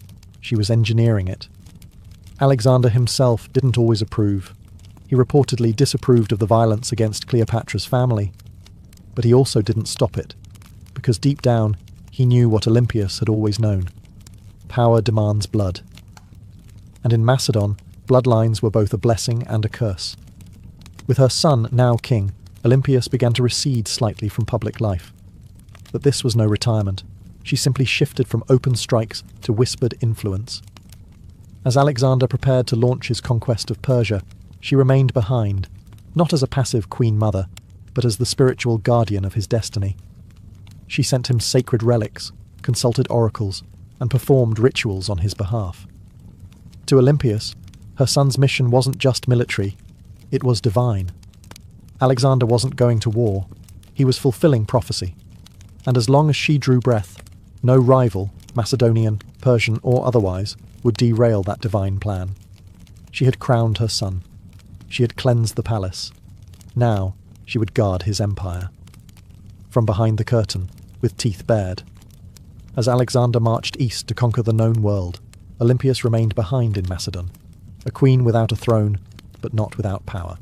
she was engineering it. Alexander himself didn't always approve. He reportedly disapproved of the violence against Cleopatra's family. But he also didn't stop it, because deep down, he knew what Olympias had always known. Power demands blood. And in Macedon, bloodlines were both a blessing and a curse. With her son now king, Olympias began to recede slightly from public life. But this was no retirement. She simply shifted from open strikes to whispered influence. As Alexander prepared to launch his conquest of Persia, she remained behind, not as a passive queen mother, but as the spiritual guardian of his destiny. She sent him sacred relics, consulted oracles, and performed rituals on his behalf. To Olympias, her son's mission wasn't just military, it was divine. Alexander wasn't going to war, he was fulfilling prophecy. And as long as she drew breath, no rival, Macedonian, Persian or otherwise, would derail that divine plan. She had crowned her son. She had cleansed the palace. Now she would guard his empire. From behind the curtain, with teeth bared. As Alexander marched east to conquer the known world, Olympias remained behind in Macedon, a queen without a throne, but not without power.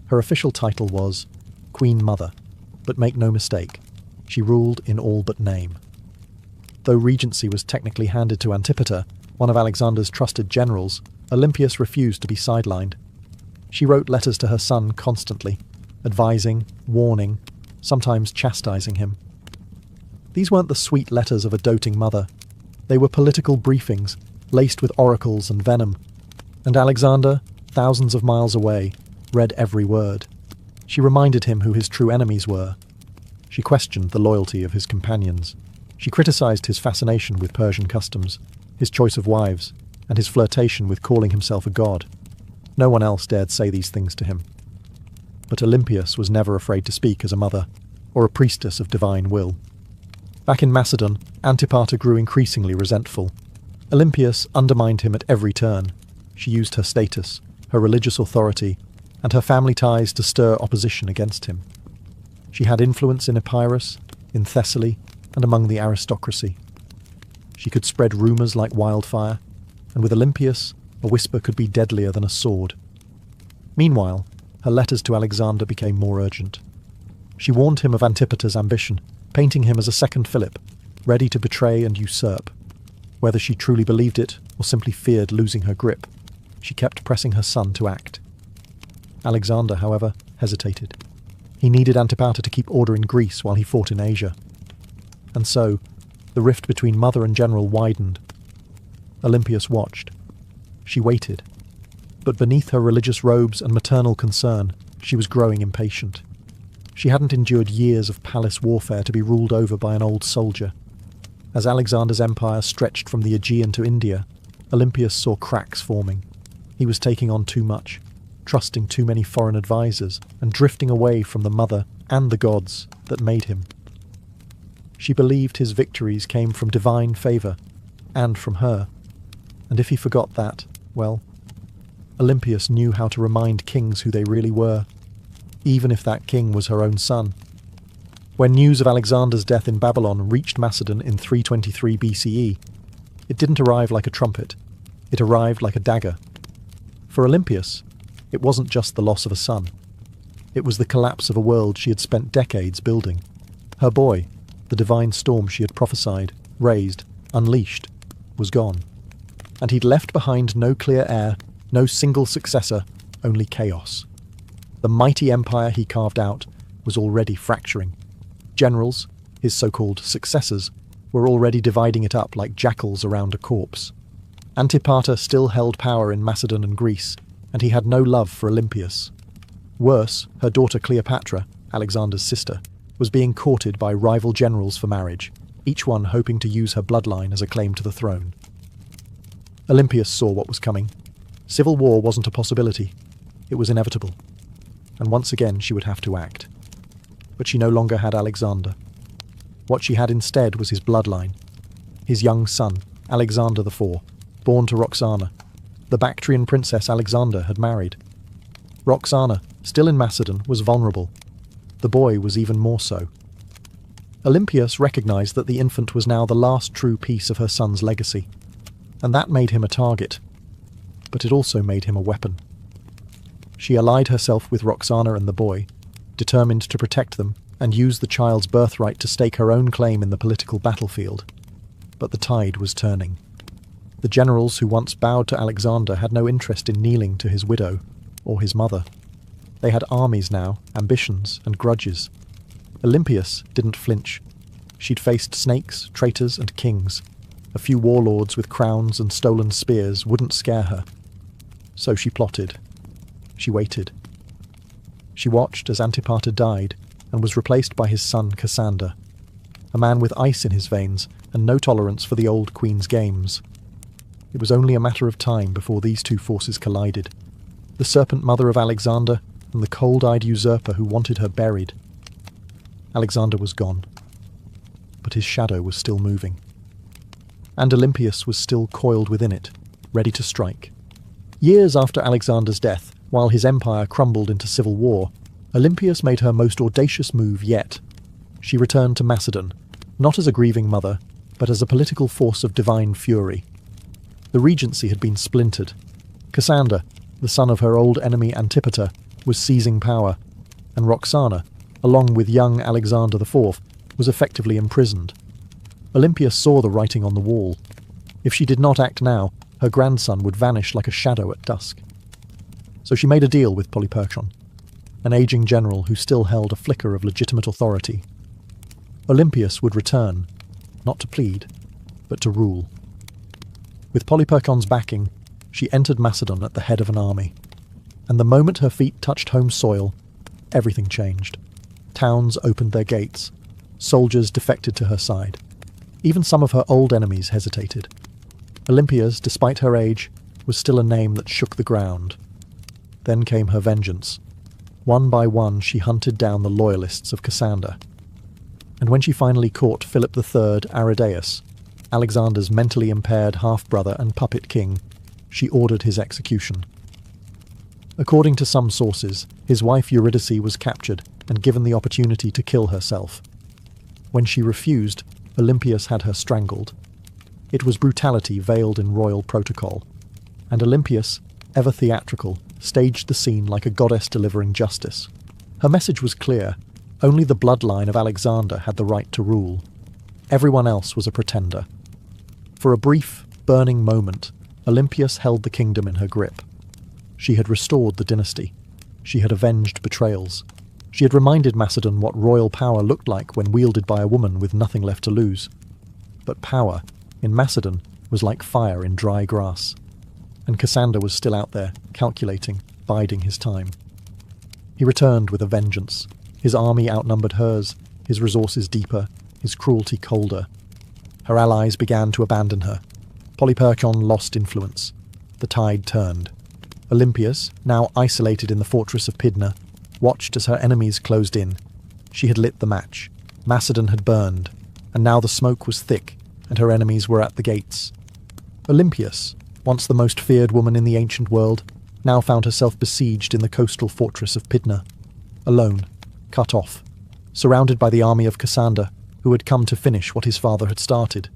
Her official title was Queen Mother, but make no mistake, she ruled in all but name. Though regency was technically handed to Antipater, one of Alexander's trusted generals, Olympias refused to be sidelined. She wrote letters to her son constantly, advising, warning, sometimes chastising him. These weren't the sweet letters of a doting mother. They were political briefings, laced with oracles and venom. And Alexander, thousands of miles away, read every word. She reminded him who his true enemies were. She questioned the loyalty of his companions. She criticized his fascination with Persian customs, his choice of wives, and his flirtation with calling himself a god. No one else dared say these things to him. But Olympias was never afraid to speak as a mother, or a priestess of divine will. Back in Macedon, Antipater grew increasingly resentful. Olympias undermined him at every turn. She used her status, her religious authority, and her family ties to stir opposition against him. She had influence in Epirus, in Thessaly, and among the aristocracy. She could spread rumours like wildfire, and with Olympias, a whisper could be deadlier than a sword. Meanwhile, her letters to Alexander became more urgent. She warned him of Antipater's ambition, painting him as a second Philip, ready to betray and usurp. Whether she truly believed it or simply feared losing her grip, she kept pressing her son to act. Alexander, however, hesitated. He needed Antipater to keep order in Greece while he fought in Asia. And so, the rift between mother and general widened. Olympias watched. She waited. But beneath her religious robes and maternal concern, she was growing impatient. She hadn't endured years of palace warfare to be ruled over by an old soldier. As Alexander's empire stretched from the Aegean to India, Olympius saw cracks forming. He was taking on too much, trusting too many foreign advisors, and drifting away from the mother and the gods that made him. She believed his victories came from divine favour, and from her, and if he forgot that, well, Olympius knew how to remind kings who they really were, even if that king was her own son. When news of Alexander's death in Babylon reached Macedon in 323 BCE, it didn't arrive like a trumpet, it arrived like a dagger. For Olympius, it wasn't just the loss of a son. It was the collapse of a world she had spent decades building. Her boy, the divine storm she had prophesied, raised, unleashed, was gone. And he'd left behind no clear heir, no single successor, only chaos. The mighty empire he carved out was already fracturing. Generals, his so-called successors, were already dividing it up like jackals around a corpse. Antipater still held power in Macedon and Greece, and he had no love for Olympius. Worse, her daughter Cleopatra, Alexander's sister, was being courted by rival generals for marriage, each one hoping to use her bloodline as a claim to the throne. Olympius saw what was coming. Civil war wasn't a possibility. It was inevitable. And once again she would have to act. But she no longer had Alexander. What she had instead was his bloodline. His young son, Alexander IV, born to Roxana, the Bactrian princess Alexander had married. Roxana, still in Macedon, was vulnerable. The boy was even more so. Olympius recognized that the infant was now the last true piece of her son's legacy, and that made him a target. But it also made him a weapon. She allied herself with Roxana and the boy, determined to protect them and use the child's birthright to stake her own claim in the political battlefield. But the tide was turning. The generals who once bowed to Alexander had no interest in kneeling to his widow or his mother. They had armies now, ambitions and grudges. Olympius didn't flinch. She'd faced snakes, traitors and kings. A few warlords with crowns and stolen spears wouldn't scare her. So she plotted. She waited. She watched as Antipater died and was replaced by his son Cassander, a man with ice in his veins and no tolerance for the old queen's games. It was only a matter of time before these two forces collided, the serpent mother of Alexander and the cold-eyed usurper who wanted her buried. Alexander was gone, but his shadow was still moving. And Olympius was still coiled within it, ready to strike. Years after Alexander's death, while his empire crumbled into civil war, Olympius made her most audacious move yet. She returned to Macedon, not as a grieving mother, but as a political force of divine fury. The regency had been splintered. Cassander, the son of her old enemy Antipater, was seizing power, and Roxana, along with young Alexander IV, was effectively imprisoned. Olympius saw the writing on the wall. If she did not act now, her grandson would vanish like a shadow at dusk. So she made a deal with Polyperchon, an aging general who still held a flicker of legitimate authority. Olympius would return, not to plead, but to rule. With Polyperchon's backing, she entered Macedon at the head of an army, and the moment her feet touched home soil, everything changed. Towns opened their gates. Soldiers defected to her side. Even some of her old enemies hesitated. Olympias, despite her age, was still a name that shook the ground. Then came her vengeance. One by one she hunted down the loyalists of Cassander. And when she finally caught Philip III Aridaeus, Alexander's mentally impaired half-brother and puppet king, she ordered his execution. According to some sources, his wife Eurydice was captured and given the opportunity to kill herself. When she refused, Olympius had her strangled. It was brutality veiled in royal protocol, and Olympius, ever theatrical, staged the scene like a goddess delivering justice. Her message was clear: only the bloodline of Alexander had the right to rule. Everyone else was a pretender. For a brief, burning moment, Olympius held the kingdom in her grip. She had restored the dynasty. She had avenged betrayals. She had reminded Macedon what royal power looked like when wielded by a woman with nothing left to lose. But power, in Macedon, was like fire in dry grass. And Cassander was still out there, calculating, biding his time. He returned with a vengeance. His army outnumbered hers, his resources deeper, his cruelty colder. Her allies began to abandon her. Polyperchon lost influence. The tide turned. Olympias, now isolated in the fortress of Pydna, watched as her enemies closed in. She had lit the match. Macedon had burned, and now the smoke was thick, and her enemies were at the gates. Olympias, once the most feared woman in the ancient world, now found herself besieged in the coastal fortress of Pydna. Alone, cut off, surrounded by the army of Cassander, who had come to finish what his father had started.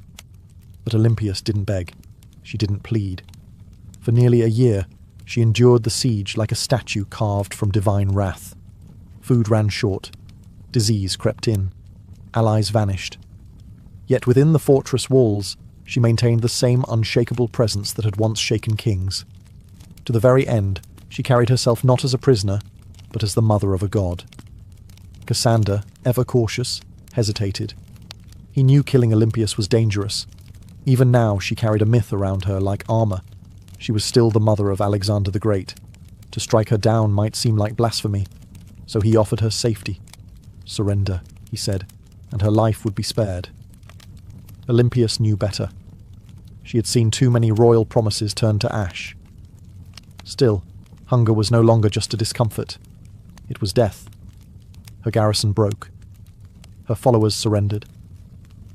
But Olympias didn't beg. She didn't plead. For nearly a year, she endured the siege like a statue carved from divine wrath. Food ran short. Disease crept in. Allies vanished. Yet within the fortress walls, she maintained the same unshakable presence that had once shaken kings. To the very end, she carried herself not as a prisoner, but as the mother of a god. Cassander, ever cautious, hesitated. He knew killing Olympias was dangerous. Even now she carried a myth around her like armor. She was still the mother of Alexander the Great. To strike her down might seem like blasphemy, so he offered her safety. Surrender, he said, and her life would be spared. Olympias knew better. She had seen too many royal promises turn to ash. Still, hunger was no longer just a discomfort. It was death. Her garrison broke. Her followers surrendered.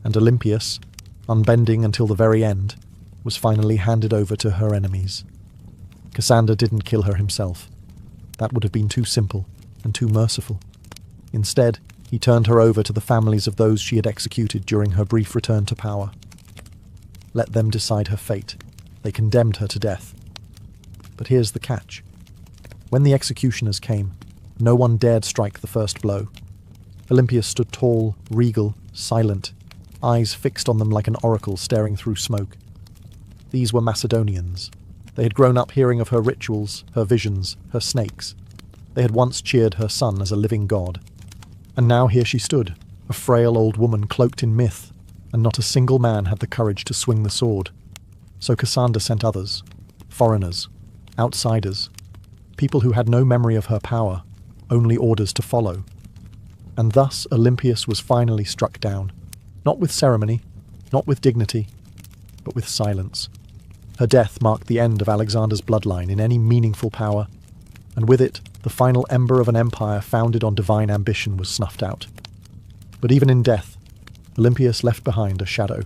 And Olympias, unbending until the very end, was finally handed over to her enemies. Cassander didn't kill her himself. That would have been too simple and too merciful. Instead, he turned her over to the families of those she had executed during her brief return to power. Let them decide her fate. They condemned her to death. But here's the catch. When the executioners came, no one dared strike the first blow. Olympias stood tall, regal, silent, eyes fixed on them like an oracle staring through smoke. These were Macedonians. They had grown up hearing of her rituals, her visions, her snakes. They had once cheered her son as a living god. And now here she stood, a frail old woman cloaked in myth, and not a single man had the courage to swing the sword. So Cassander sent others, foreigners, outsiders, people who had no memory of her power, only orders to follow. And thus Olympias was finally struck down, not with ceremony, not with dignity, but with silence. Her death marked the end of Alexander's bloodline in any meaningful power, and with it, the final ember of an empire founded on divine ambition was snuffed out. But even in death, Olympias left behind a shadow,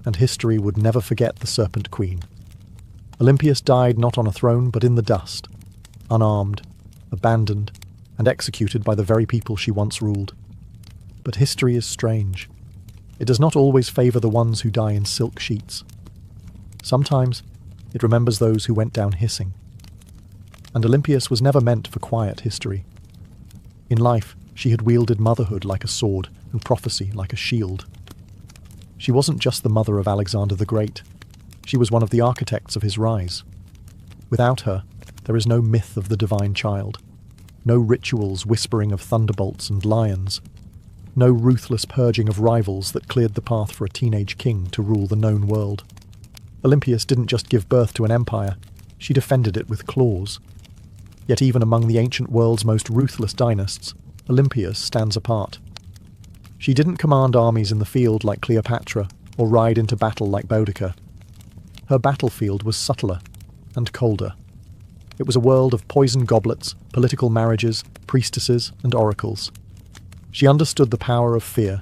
and history would never forget the Serpent Queen. Olympias died not on a throne, but in the dust, unarmed, abandoned, and executed by the very people she once ruled. But history is strange. It does not always favour the ones who die in silk sheets. Sometimes it remembers those who went down hissing. And Olympias was never meant for quiet history. In life, she had wielded motherhood like a sword and prophecy like a shield. She wasn't just the mother of Alexander the Great. She was one of the architects of his rise. Without her, there is no myth of the divine child, no rituals whispering of thunderbolts and lions, no ruthless purging of rivals that cleared the path for a teenage king to rule the known world. Olympias didn't just give birth to an empire, she defended it with claws. Yet even among the ancient world's most ruthless dynasts, Olympias stands apart. She didn't command armies in the field like Cleopatra, or ride into battle like Boudicca. Her battlefield was subtler and colder. It was a world of poison goblets, political marriages, priestesses, and oracles. She understood the power of fear,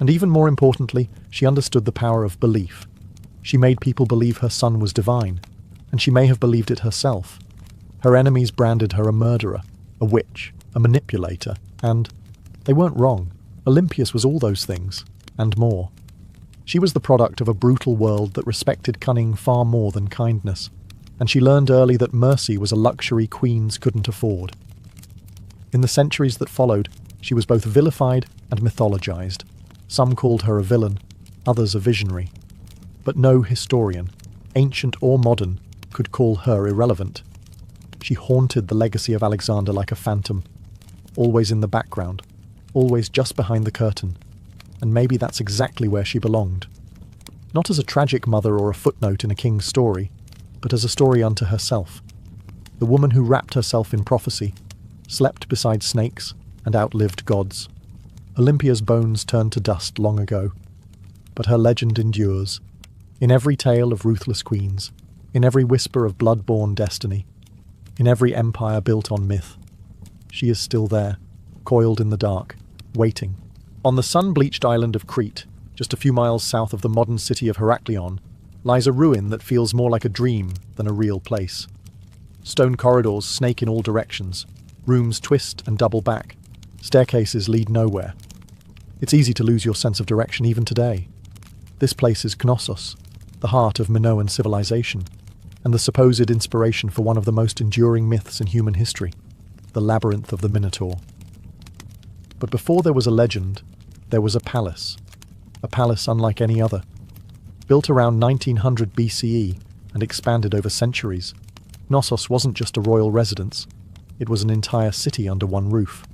and even more importantly, she understood the power of belief. She made people believe her son was divine, and she may have believed it herself. Her enemies branded her a murderer, a witch, a manipulator, and they weren't wrong. Olympias was all those things, and more. She was the product of a brutal world that respected cunning far more than kindness, and she learned early that mercy was a luxury queens couldn't afford. In the centuries that followed, she was both vilified and mythologized. Some called her a villain, others a visionary. But no historian, ancient or modern, could call her irrelevant. She haunted the legacy of Alexander like a phantom, always in the background, always just behind the curtain, and maybe that's exactly where she belonged. Not as a tragic mother or a footnote in a king's story, but as a story unto herself. The woman who wrapped herself in prophecy, slept beside snakes, and outlived gods. Olympia's bones turned to dust long ago. but her legend endures. In every tale of ruthless queens, in every whisper of blood-born destiny, in every empire built on myth, she is still there, coiled in the dark, waiting. On the sun-bleached island of Crete, just a few miles south of the modern city of Heraklion, lies a ruin that feels more like a dream than a real place. Stone corridors snake in all directions, rooms twist and double back, staircases lead nowhere. It's easy to lose your sense of direction even today. This place is Knossos, the heart of Minoan civilization, and the supposed inspiration for one of the most enduring myths in human history, the Labyrinth of the Minotaur. But before there was a legend, there was a palace unlike any other. Built around 1900 BCE and expanded over centuries, Knossos wasn't just a royal residence, it was an entire city under one roof.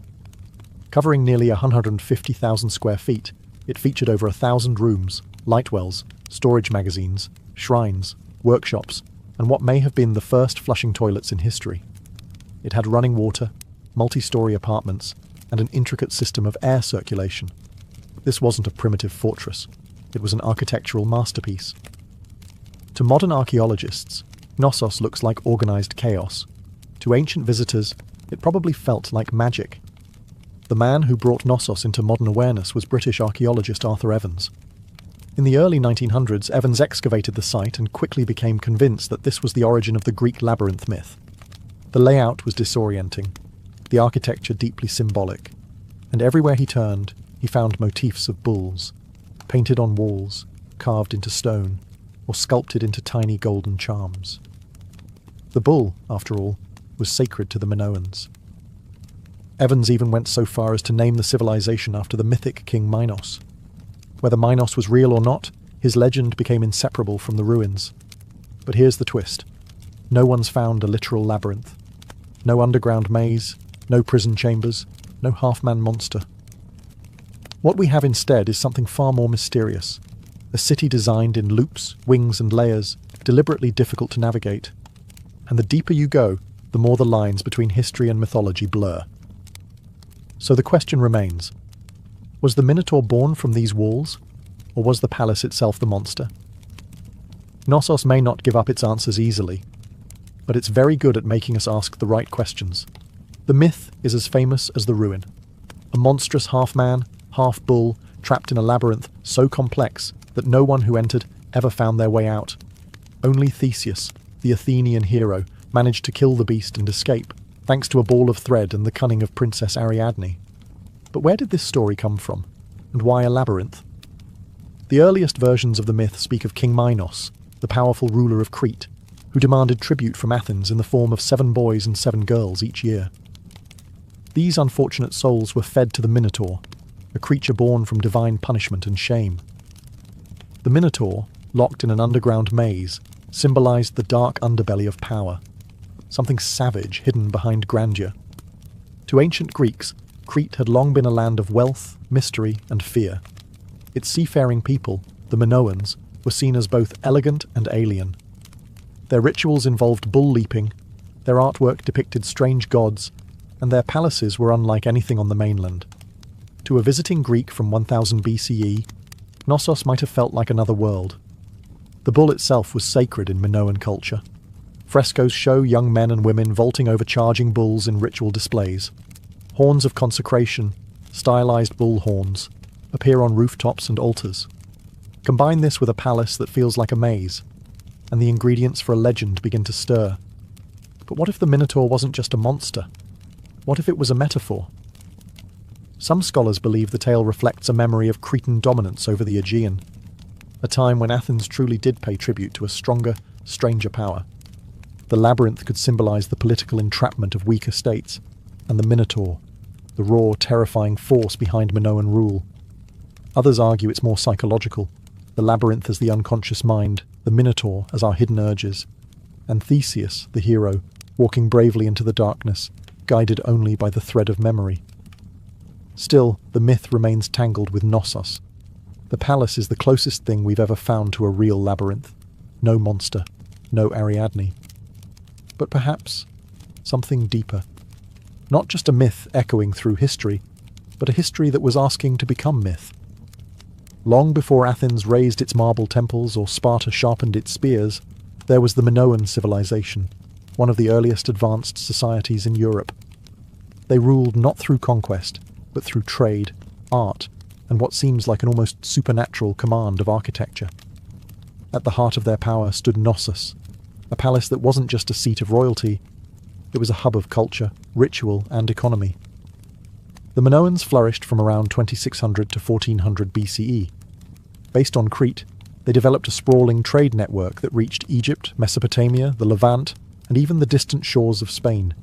Covering nearly 150,000 square feet, it featured over 1,000 rooms, light wells, storage magazines, shrines, workshops, and what may have been the first flushing toilets in history. It had running water, multi-story apartments, and an intricate system of air circulation. This wasn't a primitive fortress, it was an architectural masterpiece. To modern archaeologists, Knossos looks like organized chaos. To ancient visitors, it probably felt like magic. The man who brought Knossos into modern awareness was British archaeologist Arthur Evans. In the early 1900s, Evans excavated the site and quickly became convinced that this was the origin of the Greek labyrinth myth. The layout was disorienting, the architecture deeply symbolic, and everywhere he turned, he found motifs of bulls, painted on walls, carved into stone, or sculpted into tiny golden charms. The bull, after all, was sacred to the Minoans. Evans even went so far as to name the civilization after the mythic king Minos. Whether Minos was real or not, his legend became inseparable from the ruins. But here's the twist. No one's found a literal labyrinth. No underground maze, no prison chambers, no half-man monster. What we have instead is something far more mysterious. A city designed in loops, wings and layers, deliberately difficult to navigate. And the deeper you go, the more the lines between history and mythology blur. So the question remains, was the Minotaur born from these walls, or was the palace itself the monster? Knossos may not give up its answers easily, but it's very good at making us ask the right questions. The myth is as famous as the ruin. A monstrous half-man, half-bull, trapped in a labyrinth so complex that no one who entered ever found their way out. Only Theseus, the Athenian hero, managed to kill the beast and escape, thanks to a ball of thread and the cunning of Princess Ariadne. But where did this story come from, and why a labyrinth? The earliest versions of the myth speak of King Minos, the powerful ruler of Crete, who demanded tribute from Athens in the form of 7 boys and 7 girls each year. These unfortunate souls were fed to the Minotaur, a creature born from divine punishment and shame. The Minotaur, locked in an underground maze, symbolized the dark underbelly of power, something savage hidden behind grandeur. To ancient Greeks, Crete had long been a land of wealth, mystery, and fear. Its seafaring people, the Minoans, were seen as both elegant and alien. Their rituals involved bull leaping, their artwork depicted strange gods, and their palaces were unlike anything on the mainland. To a visiting Greek from 1000 BCE, Knossos might have felt like another world. The bull itself was sacred in Minoan culture. Frescoes show young men and women vaulting over charging bulls in ritual displays. Horns of consecration, stylized bull horns, appear on rooftops and altars. Combine this with a palace that feels like a maze, and the ingredients for a legend begin to stir. But what if the Minotaur wasn't just a monster? What if it was a metaphor? Some scholars believe the tale reflects a memory of Cretan dominance over the Aegean, a time when Athens truly did pay tribute to a stronger, stranger power. The labyrinth could symbolize the political entrapment of weaker states, and the Minotaur, the raw, terrifying force behind Minoan rule. Others argue it's more psychological, the labyrinth as the unconscious mind, the Minotaur as our hidden urges, and Theseus, the hero, walking bravely into the darkness, guided only by the thread of memory. Still, the myth remains tangled with Knossos. The palace is the closest thing we've ever found to a real labyrinth. No monster, no Ariadne. But perhaps something deeper. Not just a myth echoing through history, but a history that was asking to become myth. Long before Athens raised its marble temples or Sparta sharpened its spears, there was the Minoan civilization, one of the earliest advanced societies in Europe. They ruled not through conquest, but through trade, art, and what seems like an almost supernatural command of architecture. At the heart of their power stood Knossos, a palace that wasn't just a seat of royalty, it was a hub of culture, ritual, and economy. The Minoans flourished from around 2600 to 1400 BCE. Based on Crete, they developed a sprawling trade network that reached Egypt, Mesopotamia, the Levant, and even the distant shores of Spain.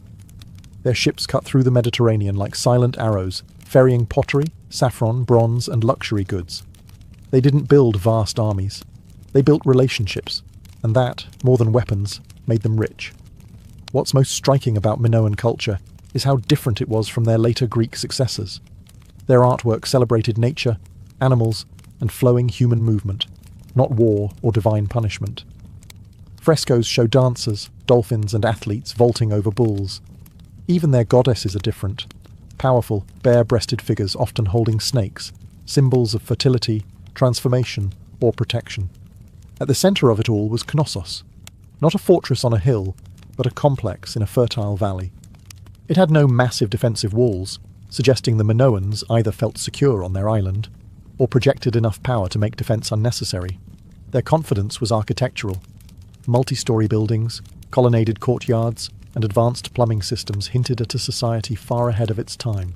Their ships cut through the Mediterranean like silent arrows, ferrying pottery, saffron, bronze, and luxury goods. They didn't build vast armies. They built relationships, and that, more than weapons, made them rich. What's most striking about Minoan culture is how different it was from their later Greek successors. Their artwork celebrated nature, animals, and flowing human movement, not war or divine punishment. Frescoes show dancers, dolphins, and athletes vaulting over bulls. Even their goddesses are different. Powerful, bare-breasted figures often holding snakes, symbols of fertility, transformation, or protection. At the centre of it all was Knossos, not a fortress on a hill, but a complex in a fertile valley. It had no massive defensive walls, suggesting the Minoans either felt secure on their island, or projected enough power to make defence unnecessary. Their confidence was architectural. Multi-storey buildings, colonnaded courtyards, and advanced plumbing systems hinted at a society far ahead of its time.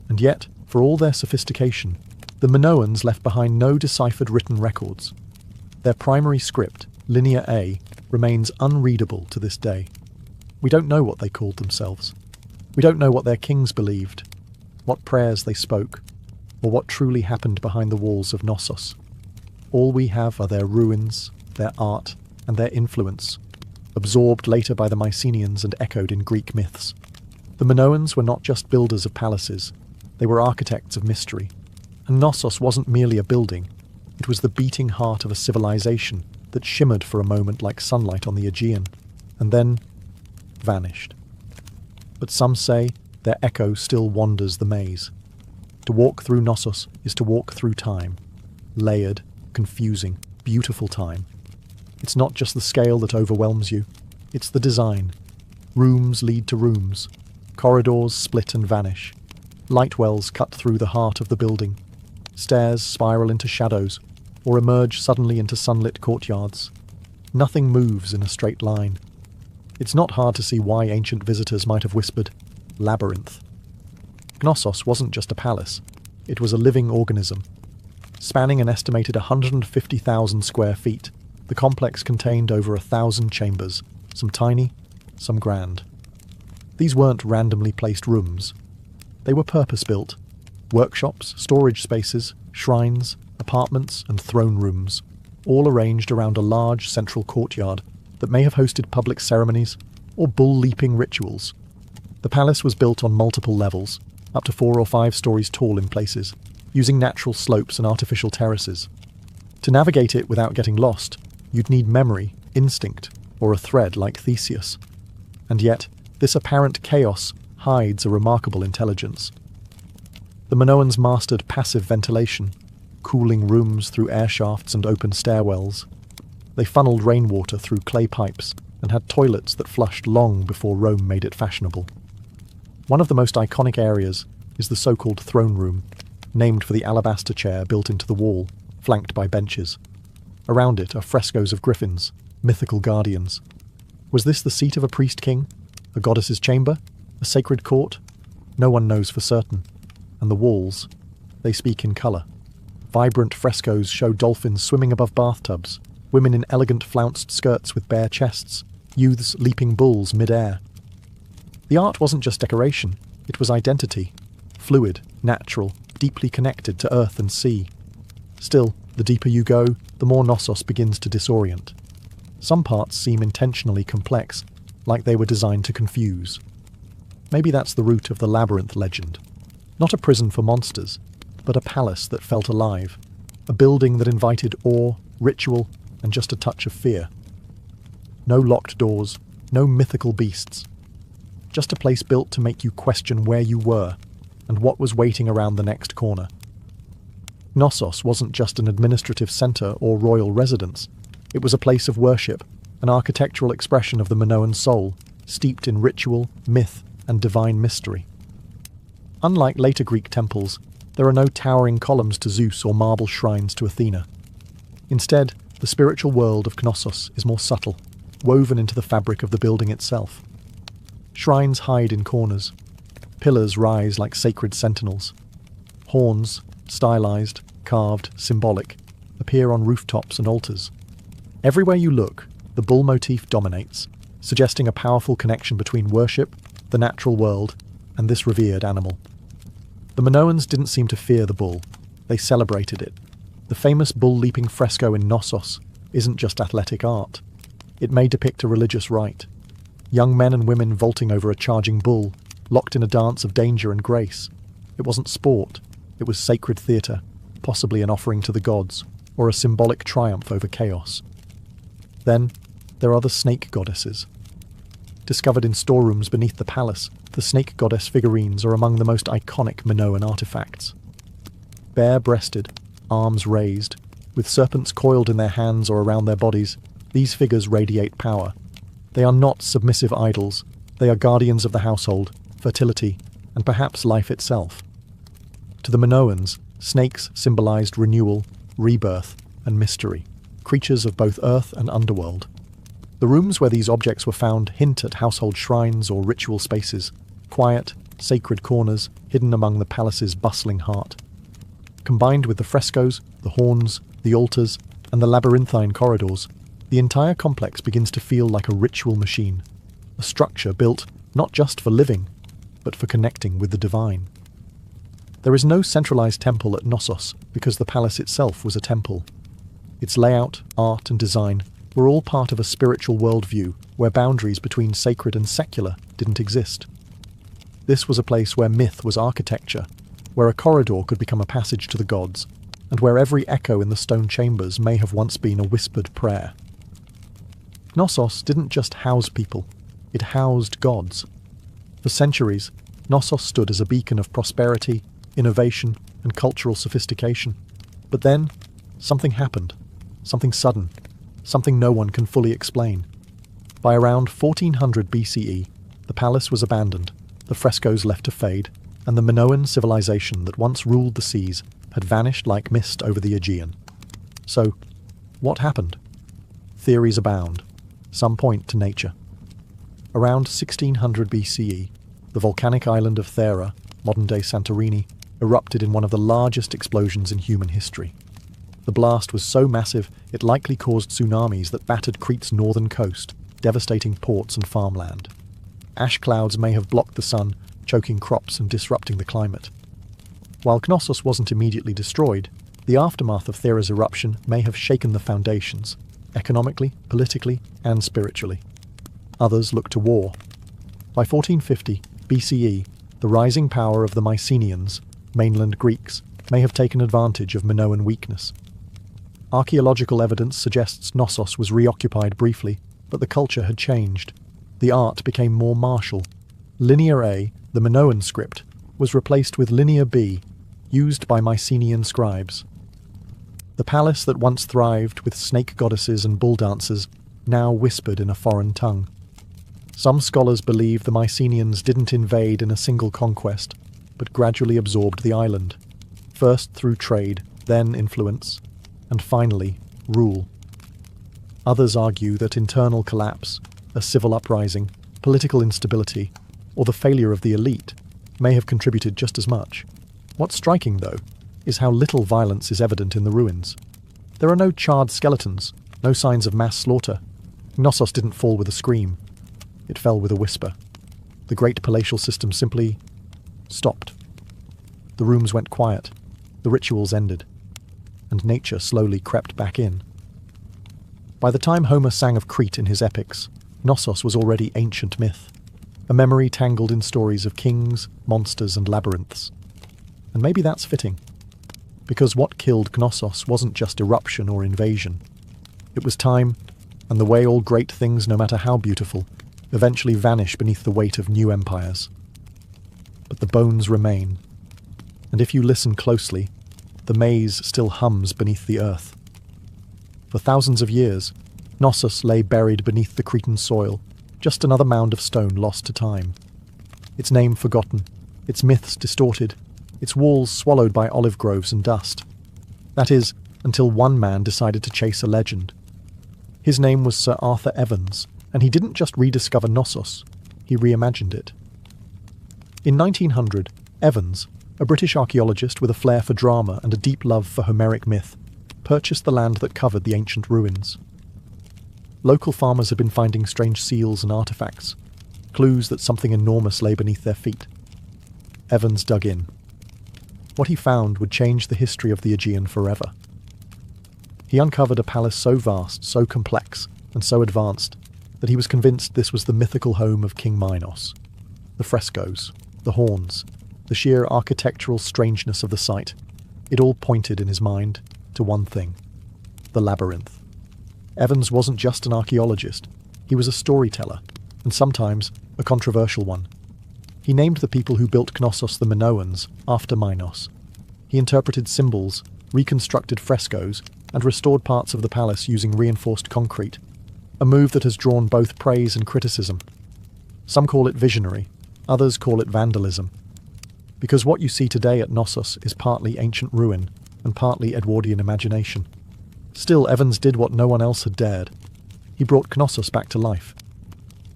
And yet, for all their sophistication, the Minoans left behind no deciphered written records. Their primary script, Linear A, remains unreadable to this day. We don't know what they called themselves. We don't know what their kings believed, what prayers they spoke, or what truly happened behind the walls of Knossos. All we have are their ruins, their art, and their influence, absorbed later by the Mycenaeans and echoed in Greek myths. The Minoans were not just builders of palaces, they were architects of mystery. And Knossos wasn't merely a building, it was the beating heart of a civilization that shimmered for a moment like sunlight on the Aegean, and then vanished. But some say their echo still wanders the maze. To walk through Knossos is to walk through time. Layered, confusing, beautiful time. It's not just the scale that overwhelms you, it's the design. Rooms lead to rooms. Corridors split and vanish. Light wells cut through the heart of the building. Stairs spiral into shadows, or emerge suddenly into sunlit courtyards. Nothing moves in a straight line. It's not hard to see why ancient visitors might have whispered, "Labyrinth." Knossos wasn't just a palace, it was a living organism. Spanning an estimated 150,000 square feet, the complex contained over 1,000 chambers, some tiny, some grand. These weren't randomly placed rooms. They were purpose-built. Workshops, storage spaces, shrines, apartments, and throne rooms, all arranged around a large central courtyard that may have hosted public ceremonies or bull-leaping rituals. The palace was built on multiple levels, up to 4 or 5 stories tall in places, using natural slopes and artificial terraces. To navigate it without getting lost, you'd need memory, instinct, or a thread like Theseus. And yet, this apparent chaos hides a remarkable intelligence. The Minoans mastered passive ventilation, cooling rooms through air shafts and open stairwells. They funneled rainwater through clay pipes and had toilets that flushed long before Rome made it fashionable. One of the most iconic areas is the so-called throne room, named for the alabaster chair built into the wall, flanked by benches. Around it are frescoes of griffins, mythical guardians. Was this the seat of a priest-king? A goddess's chamber? A sacred court? No one knows for certain. And the walls, they speak in colour. Vibrant frescoes show dolphins swimming above bathtubs, women in elegant flounced skirts with bare chests, youths leaping bulls mid-air. The art wasn't just decoration, it was identity. Fluid, natural, deeply connected to earth and sea. Still, the deeper you go, the more Knossos begins to disorient. Some parts seem intentionally complex, like they were designed to confuse. Maybe that's the root of the labyrinth legend. Not a prison for monsters, but a palace that felt alive. A building that invited awe, ritual, and just a touch of fear. No locked doors, no mythical beasts. Just a place built to make you question where you were, and what was waiting around the next corner. Knossos wasn't just an administrative centre or royal residence. It was a place of worship, an architectural expression of the Minoan soul, steeped in ritual, myth, and divine mystery. Unlike later Greek temples, there are no towering columns to Zeus or marble shrines to Athena. Instead, the spiritual world of Knossos is more subtle, woven into the fabric of the building itself. Shrines hide in corners. Pillars rise like sacred sentinels. Horns, stylized, carved, symbolic, appear on rooftops and altars. Everywhere you look, the bull motif dominates, suggesting a powerful connection between worship, the natural world, and this revered animal. The Minoans didn't seem to fear the bull. They celebrated it. The famous bull-leaping fresco in Knossos isn't just athletic art. It may depict a religious rite. Young men and women vaulting over a charging bull, locked in a dance of danger and grace. It wasn't sport. It was sacred theatre, possibly an offering to the gods, or a symbolic triumph over chaos. Then, there are the snake goddesses. Discovered in storerooms beneath the palace, the snake goddess figurines are among the most iconic Minoan artifacts. Bare-breasted, arms raised, with serpents coiled in their hands or around their bodies, these figures radiate power. They are not submissive idols. They are guardians of the household, fertility, and perhaps life itself. To the Minoans, snakes symbolized renewal, rebirth, and mystery, creatures of both earth and underworld. The rooms where these objects were found hint at household shrines or ritual spaces, quiet, sacred corners hidden among the palace's bustling heart. Combined with the frescoes, the horns, the altars, and the labyrinthine corridors, the entire complex begins to feel like a ritual machine, a structure built not just for living, but for connecting with the divine. There is no centralized temple at Knossos because the palace itself was a temple. Its layout, art, and design were all part of a spiritual worldview where boundaries between sacred and secular didn't exist. This was a place where myth was architecture, where a corridor could become a passage to the gods, and where every echo in the stone chambers may have once been a whispered prayer. Knossos didn't just house people, it housed gods. For centuries, Knossos stood as a beacon of prosperity, innovation, and cultural sophistication. But then, something happened. Something sudden. Something no one can fully explain. By around 1400 BCE, the palace was abandoned, the frescoes left to fade, and the Minoan civilization that once ruled the seas had vanished like mist over the Aegean. So, what happened? Theories abound. Some point to nature. Around 1600 BCE, the volcanic island of Thera, modern-day Santorini, erupted in one of the largest explosions in human history. The blast was so massive it likely caused tsunamis that battered Crete's northern coast, devastating ports and farmland. Ash clouds may have blocked the sun, choking crops and disrupting the climate. While Knossos wasn't immediately destroyed, the aftermath of Thera's eruption may have shaken the foundations, economically, politically, and spiritually. Others looked to war. By 1450 BCE, the rising power of the Mycenaeans, mainland Greeks, may have taken advantage of Minoan weakness. Archaeological evidence suggests Knossos was reoccupied briefly, but the culture had changed. The art became more martial. Linear A, the Minoan script, was replaced with Linear B, used by Mycenaean scribes. The palace that once thrived with snake goddesses and bull dancers now whispered in a foreign tongue. Some scholars believe the Mycenaeans didn't invade in a single conquest, but gradually absorbed the island, first through trade, then influence, and finally, rule. Others argue that internal collapse, a civil uprising, political instability, or the failure of the elite may have contributed just as much. What's striking, though, is how little violence is evident in the ruins. There are no charred skeletons, no signs of mass slaughter. Knossos didn't fall with a scream. It fell with a whisper. The great palatial system simply stopped. The rooms went quiet. The rituals ended. And nature slowly crept back in. By the time Homer sang of Crete in his epics, Knossos was already ancient myth, a memory tangled in stories of kings, monsters, and labyrinths. And maybe that's fitting, because what killed Knossos wasn't just eruption or invasion. It was time, and the way all great things, no matter how beautiful, eventually vanish beneath the weight of new empires. But the bones remain, and if you listen closely, the maze still hums beneath the earth. For thousands of years, Knossos lay buried beneath the Cretan soil, just another mound of stone lost to time. Its name forgotten, its myths distorted, its walls swallowed by olive groves and dust. That is, until one man decided to chase a legend. His name was Sir Arthur Evans, and he didn't just rediscover Knossos, he reimagined it. In 1900, Evans, a British archaeologist with a flair for drama and a deep love for Homeric myth, purchased the land that covered the ancient ruins. Local farmers had been finding strange seals and artifacts, clues that something enormous lay beneath their feet. Evans dug in. What he found would change the history of the Aegean forever. He uncovered a palace so vast, so complex, and so advanced that he was convinced this was the mythical home of King Minos. The frescoes, the horns, the sheer architectural strangeness of the site, it all pointed in his mind to one thing: the labyrinth. Evans wasn't just an archaeologist, he was a storyteller, and sometimes a controversial one. He named the people who built Knossos the Minoans after Minos. He interpreted symbols, reconstructed frescoes, and restored parts of the palace using reinforced concrete, a move that has drawn both praise and criticism. Some call it visionary, others call it vandalism. Because what you see today at Knossos is partly ancient ruin and partly Edwardian imagination. Still, Evans did what no one else had dared. He brought Knossos back to life.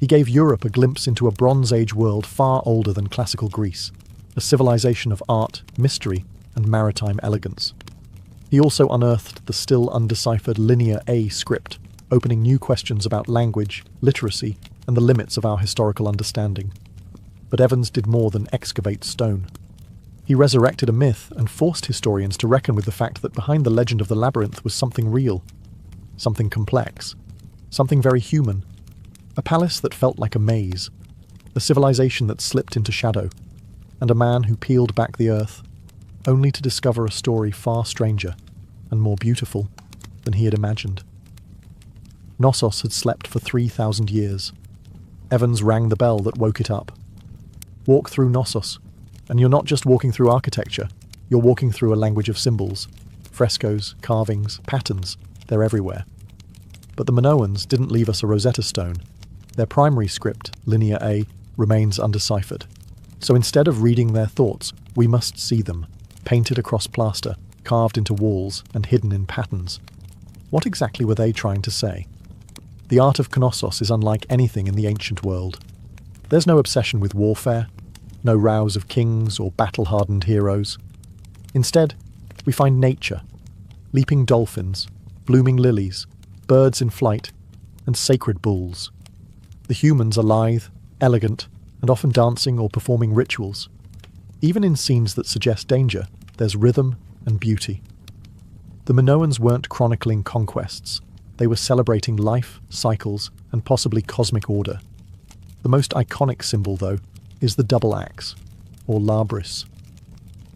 He gave Europe a glimpse into a Bronze Age world far older than classical Greece, a civilization of art, mystery, and maritime elegance. He also unearthed the still undeciphered Linear A script, opening new questions about language, literacy, and the limits of our historical understanding. But Evans did more than excavate stone. He resurrected a myth and forced historians to reckon with the fact that behind the legend of the labyrinth was something real, something complex, something very human. A palace that felt like a maze, a civilization that slipped into shadow, and a man who peeled back the earth, only to discover a story far stranger and more beautiful than he had imagined. Knossos had slept for 3,000 years. Evans rang the bell that woke it up. Walk through Knossos, and you're not just walking through architecture, you're walking through a language of symbols, frescoes, carvings, patterns, they're everywhere. But the Minoans didn't leave us a Rosetta Stone. Their primary script, Linear A, remains undeciphered. So instead of reading their thoughts, we must see them, painted across plaster, carved into walls, and hidden in patterns. What exactly were they trying to say? The art of Knossos is unlike anything in the ancient world. There's no obsession with warfare, no rows of kings or battle-hardened heroes. Instead, we find nature, leaping dolphins, blooming lilies, birds in flight, and sacred bulls. The humans are lithe, elegant, and often dancing or performing rituals. Even in scenes that suggest danger, there's rhythm and beauty. The Minoans weren't chronicling conquests. They were celebrating life, cycles, and possibly cosmic order. The most iconic symbol, though, is the double axe, or labris.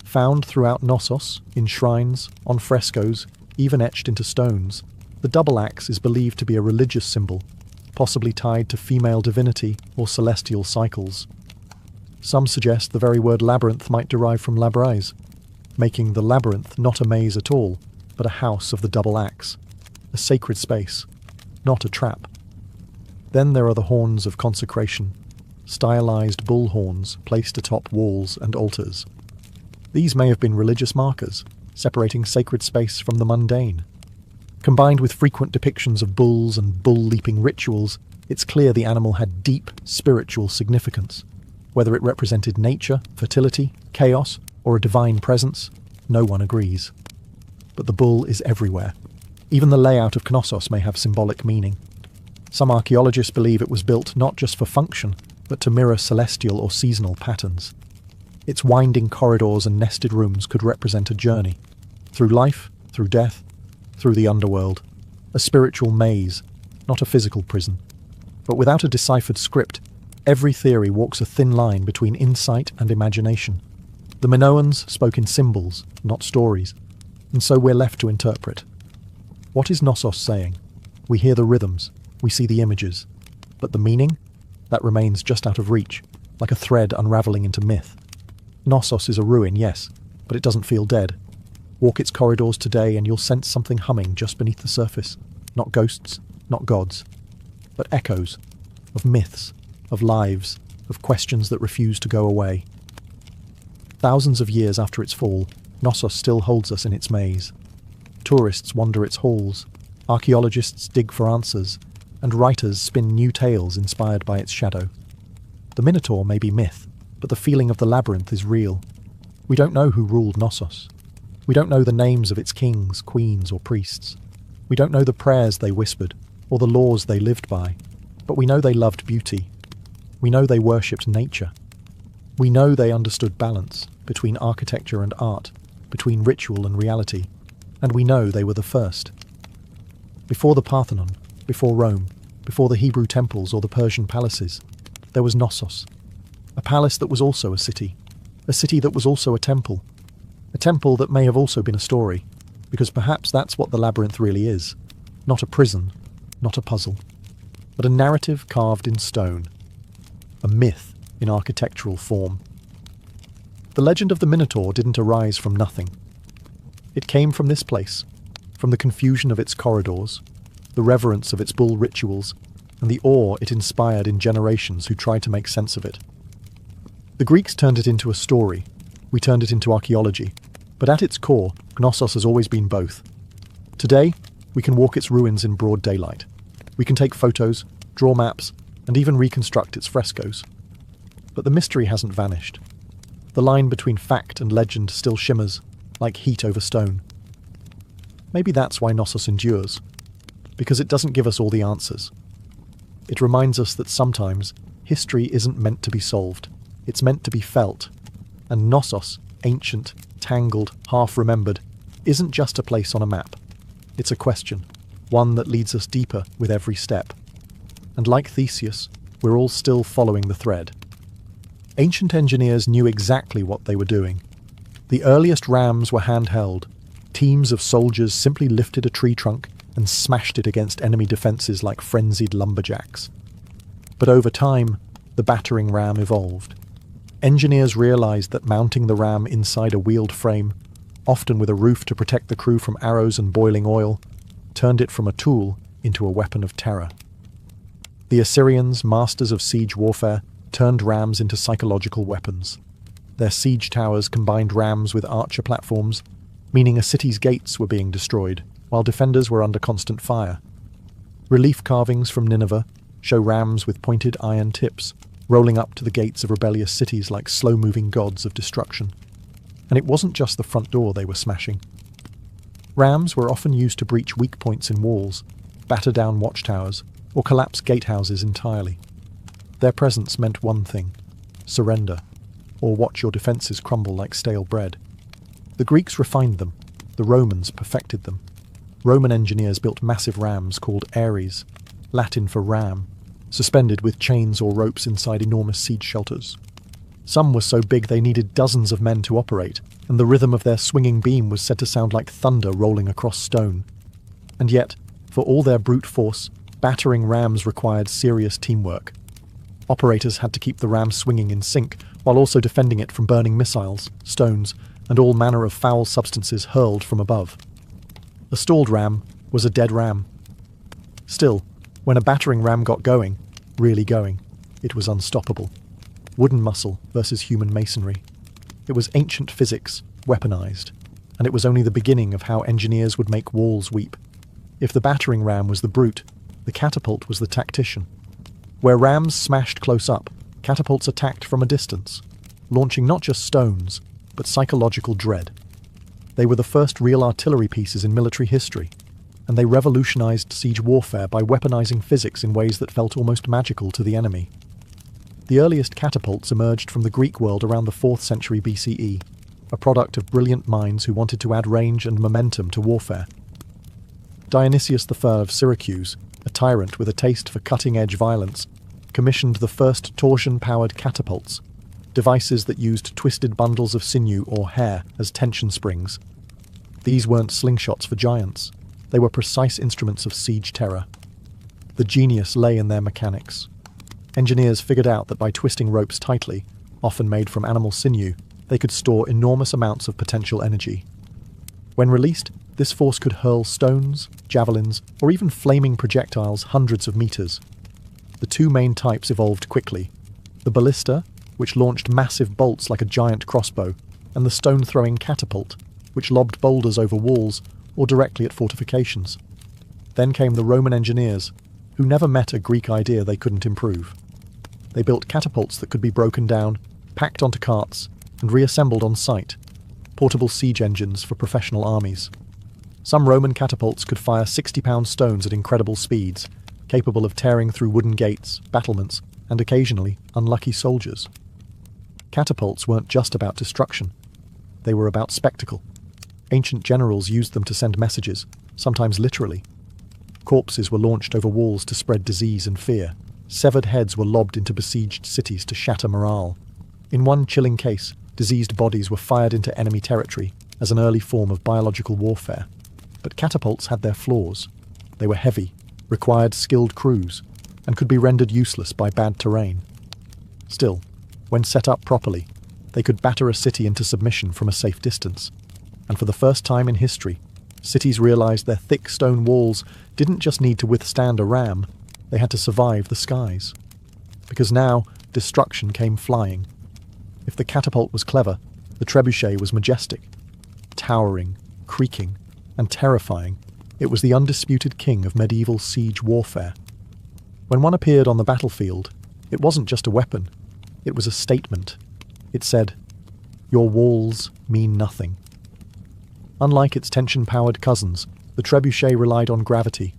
Found throughout Knossos, in shrines, on frescoes, even etched into stones, the double axe is believed to be a religious symbol, possibly tied to female divinity or celestial cycles. Some suggest the very word labyrinth might derive from labrise, making the labyrinth not a maze at all, but a house of the double axe, a sacred space, not a trap. Then there are the horns of consecration, stylized bull horns placed atop walls and altars. These may have been religious markers, separating sacred space from the mundane. Combined with frequent depictions of bulls and bull-leaping rituals, it's clear the animal had deep spiritual significance. Whether it represented nature, fertility, chaos, or a divine presence, no one agrees. But the bull is everywhere. Even the layout of Knossos may have symbolic meaning. Some archaeologists believe it was built not just for function, but to mirror celestial or seasonal patterns. Its winding corridors and nested rooms could represent a journey, through life, through death, through the underworld, a spiritual maze, not a physical prison. But without a deciphered script, every theory walks a thin line between insight and imagination. The Minoans spoke in symbols, not stories, and so we're left to interpret. What is Knossos saying? We hear the rhythms, we see the images, but the meaning? That remains just out of reach, like a thread unravelling into myth. Knossos is a ruin, yes, but it doesn't feel dead. Walk its corridors today and you'll sense something humming just beneath the surface. Not ghosts, not gods, but echoes of myths, of lives, of questions that refuse to go away. Thousands of years after its fall, Knossos still holds us in its maze. Tourists wander its halls, archaeologists dig for answers, and writers spin new tales inspired by its shadow. The Minotaur may be myth, but the feeling of the labyrinth is real. We don't know who ruled Knossos. We don't know the names of its kings, queens, or priests. We don't know the prayers they whispered, or the laws they lived by, but we know they loved beauty. We know they worshipped nature. We know they understood balance between architecture and art, between ritual and reality, and we know they were the first. Before the Parthenon, before Rome, before the Hebrew temples or the Persian palaces, there was Knossos, a palace that was also a city that was also a temple that may have also been a story, because perhaps that's what the labyrinth really is, not a prison, not a puzzle, but a narrative carved in stone, a myth in architectural form. The legend of the Minotaur didn't arise from nothing. It came from this place, from the confusion of its corridors, the reverence of its bull rituals, and the awe it inspired in generations who tried to make sense of it. The Greeks turned it into a story, we turned it into archaeology, but at its core, Knossos has always been both. Today, we can walk its ruins in broad daylight. We can take photos, draw maps, and even reconstruct its frescoes. But the mystery hasn't vanished. The line between fact and legend still shimmers, like heat over stone. Maybe that's why Knossos endures, because it doesn't give us all the answers. It reminds us that sometimes history isn't meant to be solved, it's meant to be felt. And Knossos, ancient, tangled, half-remembered, isn't just a place on a map. It's a question, one that leads us deeper with every step. And like Theseus, we're all still following the thread. Ancient engineers knew exactly what they were doing. The earliest rams were handheld. Teams of soldiers simply lifted a tree trunk and smashed it against enemy defences like frenzied lumberjacks. But over time, the battering ram evolved. Engineers realised that mounting the ram inside a wheeled frame, often with a roof to protect the crew from arrows and boiling oil, turned it from a tool into a weapon of terror. The Assyrians, masters of siege warfare, turned rams into psychological weapons. Their siege towers combined rams with archer platforms, meaning a city's gates were being destroyed, while defenders were under constant fire. Relief carvings from Nineveh show rams with pointed iron tips, rolling up to the gates of rebellious cities like slow-moving gods of destruction. And it wasn't just the front door they were smashing. Rams were often used to breach weak points in walls, batter down watchtowers, or collapse gatehouses entirely. Their presence meant one thing: surrender, or watch your defences crumble like stale bread. The Greeks refined them, the Romans perfected them. Roman engineers built massive rams called ares, Latin for ram, suspended with chains or ropes inside enormous siege shelters. Some were so big they needed dozens of men to operate, and the rhythm of their swinging beam was said to sound like thunder rolling across stone. And yet, for all their brute force, battering rams required serious teamwork. Operators had to keep the ram swinging in sync, while also defending it from burning missiles, stones, and all manner of foul substances hurled from above. A stalled ram was a dead ram. Still, when a battering ram got going, really going, it was unstoppable. Wooden muscle versus human masonry. It was ancient physics, weaponized, and it was only the beginning of how engineers would make walls weep. If the battering ram was the brute, the catapult was the tactician. Where rams smashed close up, catapults attacked from a distance, launching not just stones, but psychological dread. They were the first real artillery pieces in military history, and they revolutionized siege warfare by weaponizing physics in ways that felt almost magical to the enemy. The earliest catapults emerged from the Greek world around the 4th century BCE, a product of brilliant minds who wanted to add range and momentum to warfare. Dionysius I of Syracuse, a tyrant with a taste for cutting-edge violence, commissioned the first torsion-powered catapults, devices that used twisted bundles of sinew or hair as tension springs. These weren't slingshots for giants. They were precise instruments of siege terror. The genius lay in their mechanics. Engineers figured out that by twisting ropes tightly, often made from animal sinew, they could store enormous amounts of potential energy. When released, this force could hurl stones, javelins, or even flaming projectiles hundreds of meters. The two main types evolved quickly: the ballista, which launched massive bolts like a giant crossbow, and the stone-throwing catapult, which lobbed boulders over walls or directly at fortifications. Then came the Roman engineers, who never met a Greek idea they couldn't improve. They built catapults that could be broken down, packed onto carts, and reassembled on site, portable siege engines for professional armies. Some Roman catapults could fire 60-pound stones at incredible speeds, capable of tearing through wooden gates, battlements, and occasionally unlucky soldiers. Catapults weren't just about destruction. They were about spectacle. Ancient generals used them to send messages, sometimes literally. Corpses were launched over walls to spread disease and fear. Severed heads were lobbed into besieged cities to shatter morale. In one chilling case, diseased bodies were fired into enemy territory as an early form of biological warfare. But catapults had their flaws. They were heavy, required skilled crews, and could be rendered useless by bad terrain. Still, when set up properly, they could batter a city into submission from a safe distance. And for the first time in history, cities realized their thick stone walls didn't just need to withstand a ram, they had to survive the skies. Because now, destruction came flying. If the catapult was clever, the trebuchet was majestic. Towering, creaking, and terrifying, it was the undisputed king of medieval siege warfare. When one appeared on the battlefield, it wasn't just a weapon, it was a statement. It said, "Your walls mean nothing." Unlike its tension-powered cousins, the trebuchet relied on gravity.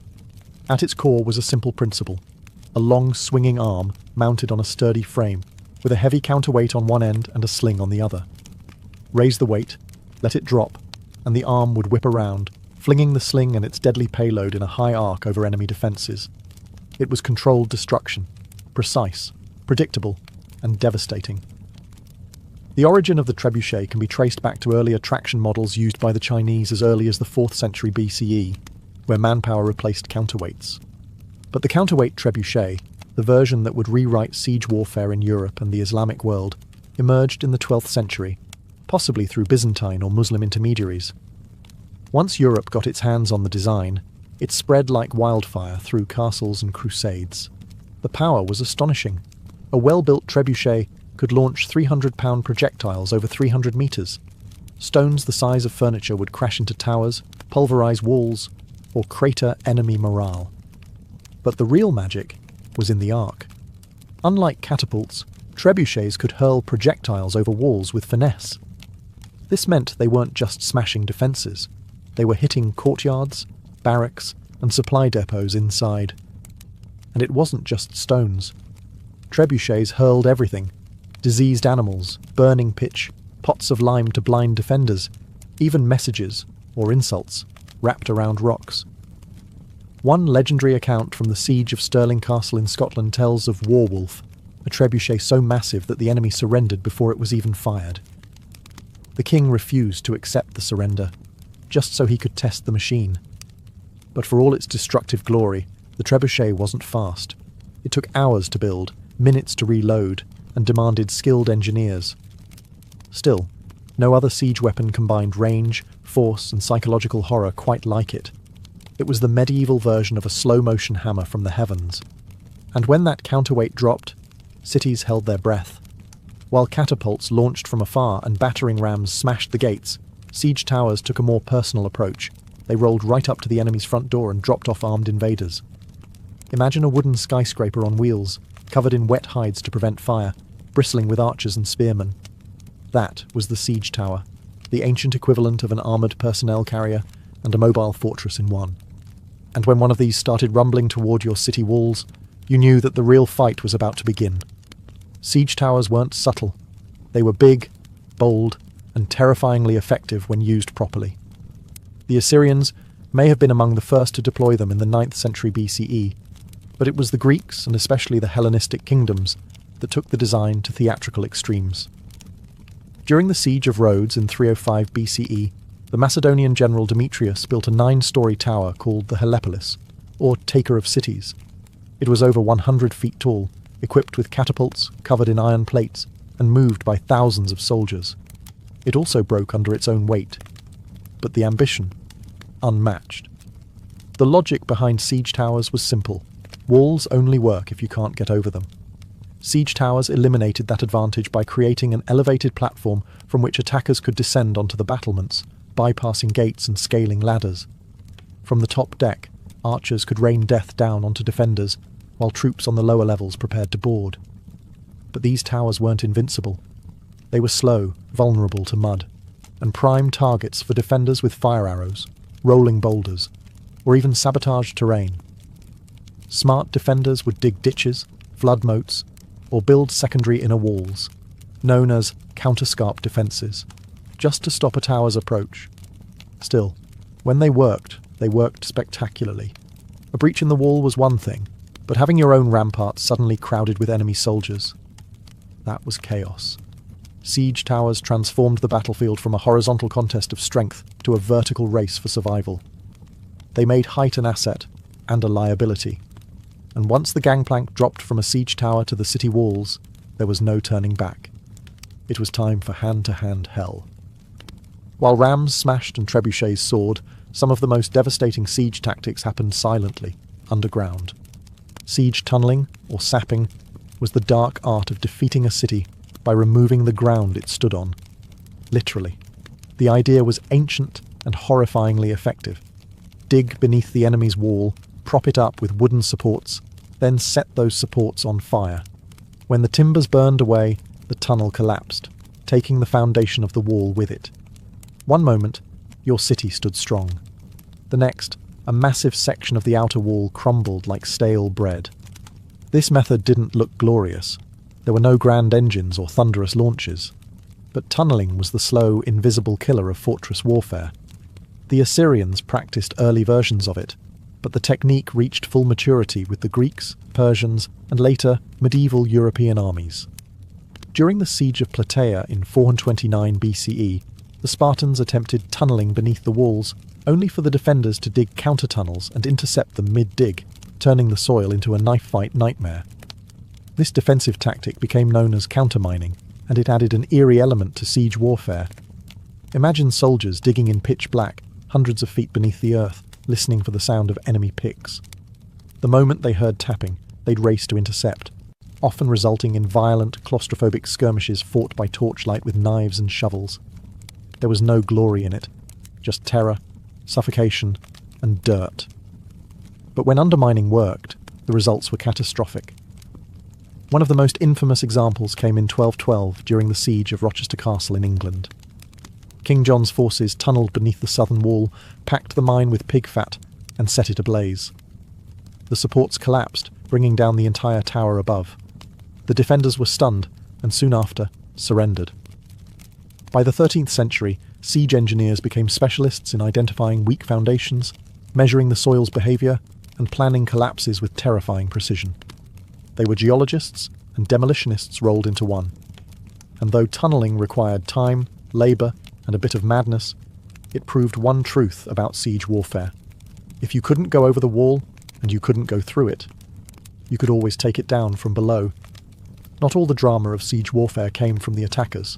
At its core was a simple principle: a long swinging arm mounted on a sturdy frame, with a heavy counterweight on one end and a sling on the other. Raise the weight, let it drop, and the arm would whip around, flinging the sling and its deadly payload in a high arc over enemy defences. It was controlled destruction, precise, predictable, and devastating. The origin of the trebuchet can be traced back to earlier traction models used by the Chinese as early as the 4th century BCE, where manpower replaced counterweights. But the counterweight trebuchet, the version that would rewrite siege warfare in Europe and the Islamic world, emerged in the 12th century, possibly through Byzantine or Muslim intermediaries. Once Europe got its hands on the design, it spread like wildfire through castles and crusades. The power was astonishing. A well-built trebuchet could launch 300-pound projectiles over 300 meters. Stones the size of furniture would crash into towers, pulverize walls, or crater enemy morale. But the real magic was in the arc. Unlike catapults, trebuchets could hurl projectiles over walls with finesse. This meant they weren't just smashing defences. They were hitting courtyards, barracks, and supply depots inside. And it wasn't just stones. Trebuchets hurled everything: diseased animals, burning pitch, pots of lime to blind defenders, even messages, or insults, wrapped around rocks. One legendary account from the siege of Stirling Castle in Scotland tells of Warwolf, a trebuchet so massive that the enemy surrendered before it was even fired. The king refused to accept the surrender, just so he could test the machine. But for all its destructive glory, the trebuchet wasn't fast. It took hours to build, minutes to reload, and demanded skilled engineers. Still, no other siege weapon combined range, force, and psychological horror quite like it. It was the medieval version of a slow-motion hammer from the heavens. And when that counterweight dropped, cities held their breath. While catapults launched from afar and battering rams smashed the gates, siege towers took a more personal approach. They rolled right up to the enemy's front door and dropped off armed invaders. Imagine a wooden skyscraper on wheels, covered in wet hides to prevent fire, bristling with archers and spearmen. That was the siege tower, the ancient equivalent of an armoured personnel carrier and a mobile fortress in one. And when one of these started rumbling toward your city walls, you knew that the real fight was about to begin. Siege towers weren't subtle. They were big, bold, and terrifyingly effective when used properly. The Assyrians may have been among the first to deploy them in the 9th century BCE, but it was the Greeks, and especially the Hellenistic kingdoms, that took the design to theatrical extremes. During the siege of Rhodes in 305 BCE, the Macedonian general Demetrius built a 9-story tower called the Helepolis, or Taker of Cities. It was over 100 feet tall, equipped with catapults, covered in iron plates, and moved by thousands of soldiers. It also broke under its own weight. but the ambition, unmatched. The logic behind siege towers was simple. Walls only work if you can't get over them. Siege towers eliminated that advantage by creating an elevated platform from which attackers could descend onto the battlements, bypassing gates and scaling ladders. From the top deck, archers could rain death down onto defenders, while troops on the lower levels prepared to board. But these towers weren't invincible. They were slow, vulnerable to mud, and prime targets for defenders with fire arrows, rolling boulders, or even sabotaged terrain. Smart defenders would dig ditches, flood moats, or build secondary inner walls, known as counterscarp defences, just to stop a tower's approach. Still, when they worked spectacularly. A breach in the wall was one thing, but having your own ramparts suddenly crowded with enemy soldiers, that was chaos. Siege towers transformed the battlefield from a horizontal contest of strength to a vertical race for survival. They made height an asset and a liability, and once the gangplank dropped from a siege tower to the city walls, there was no turning back. It was time for hand-to-hand hell. While rams smashed and trebuchets soared, some of the most devastating siege tactics happened silently, underground. Siege tunneling, or sapping, was the dark art of defeating a city by removing the ground it stood on. Literally. The idea was ancient and horrifyingly effective. Dig beneath the enemy's wall, prop it up with wooden supports, then set those supports on fire. When the timbers burned away, the tunnel collapsed, taking the foundation of the wall with it. One moment, your city stood strong. The next, a massive section of the outer wall crumbled like stale bread. This method didn't look glorious. There were no grand engines or thunderous launches. But tunneling was the slow, invisible killer of fortress warfare. The Assyrians practiced early versions of it, but the technique reached full maturity with the Greeks, Persians, and later medieval European armies. During the siege of Plataea in 429 BCE, the Spartans attempted tunneling beneath the walls, only for the defenders to dig counter-tunnels and intercept them mid-dig, turning the soil into a knife-fight nightmare. This defensive tactic became known as countermining, and it added an eerie element to siege warfare. Imagine soldiers digging in pitch black, hundreds of feet beneath the earth, listening for the sound of enemy picks. The moment they heard tapping, they'd race to intercept, often resulting in violent, claustrophobic skirmishes fought by torchlight with knives and shovels. There was no glory in it, just terror, suffocation, and dirt. But when undermining worked, the results were catastrophic. One of the most infamous examples came in 1212 during the siege of Rochester Castle in England. King John's forces tunnelled beneath the southern wall, packed the mine with pig fat, and set it ablaze. The supports collapsed, bringing down the entire tower above. The defenders were stunned, and soon after, surrendered. By the 13th century, siege engineers became specialists in identifying weak foundations, measuring the soil's behaviour, and planning collapses with terrifying precision. They were geologists and demolitionists rolled into one. And though tunnelling required time, labour, and a bit of madness, it proved one truth about siege warfare. If you couldn't go over the wall, and you couldn't go through it, you could always take it down from below. Not all the drama of siege warfare came from the attackers.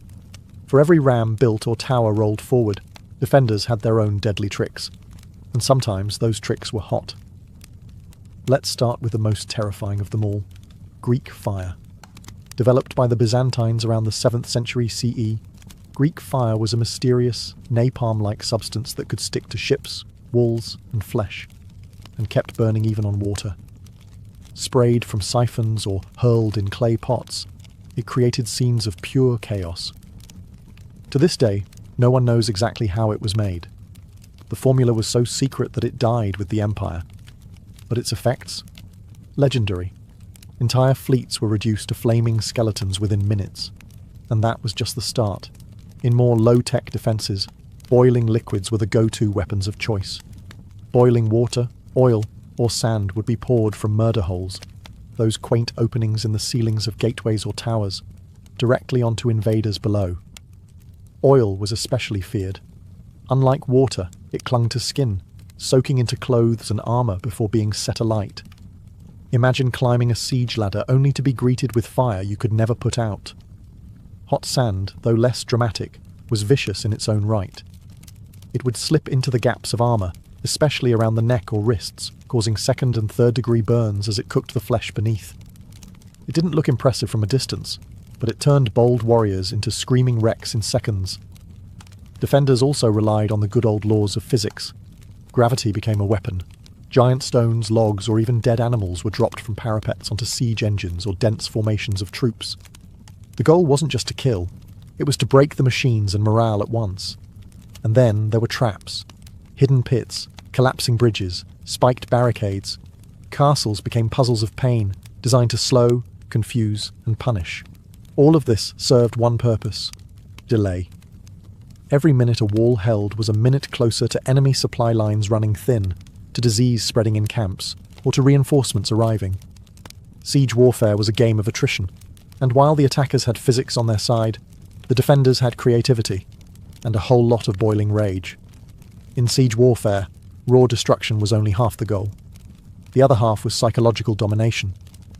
For every ram built or tower rolled forward, defenders had their own deadly tricks, and sometimes those tricks were hot. Let's start with the most terrifying of them all, Greek fire. Developed by the Byzantines around the 7th century CE, Greek fire was a mysterious, napalm-like substance that could stick to ships, walls, and flesh, and kept burning even on water. Sprayed from siphons or hurled in clay pots, it created scenes of pure chaos. To this day, no one knows exactly how it was made. The formula was so secret that it died with the empire. But its effects? Legendary. Entire fleets were reduced to flaming skeletons within minutes. And that was just the start. In more low-tech defences, boiling liquids were the go-to weapons of choice. Boiling water, oil, or sand would be poured from murder holes, those quaint openings in the ceilings of gateways or towers, directly onto invaders below. Oil was especially feared. Unlike water, it clung to skin, soaking into clothes and armour before being set alight. Imagine climbing a siege ladder only to be greeted with fire you could never put out. Hot sand, though less dramatic, was vicious in its own right. It would slip into the gaps of armour, especially around the neck or wrists, causing second and third degree burns as it cooked the flesh beneath. It didn't look impressive from a distance, but it turned bold warriors into screaming wrecks in seconds. Defenders also relied on the good old laws of physics. Gravity became a weapon. Giant stones, logs, or even dead animals were dropped from parapets onto siege engines or dense formations of troops. The goal wasn't just to kill, it was to break the machines and morale at once. And then there were traps. Hidden pits, collapsing bridges, spiked barricades. Castles became puzzles of pain, designed to slow, confuse, and punish. All of this served one purpose: delay. Every minute a wall held was a minute closer to enemy supply lines running thin, to disease spreading in camps, or to reinforcements arriving. Siege warfare was a game of attrition, and while the attackers had physics on their side, the defenders had creativity, and a whole lot of boiling rage. In siege warfare, raw destruction was only half the goal. The other half was psychological domination,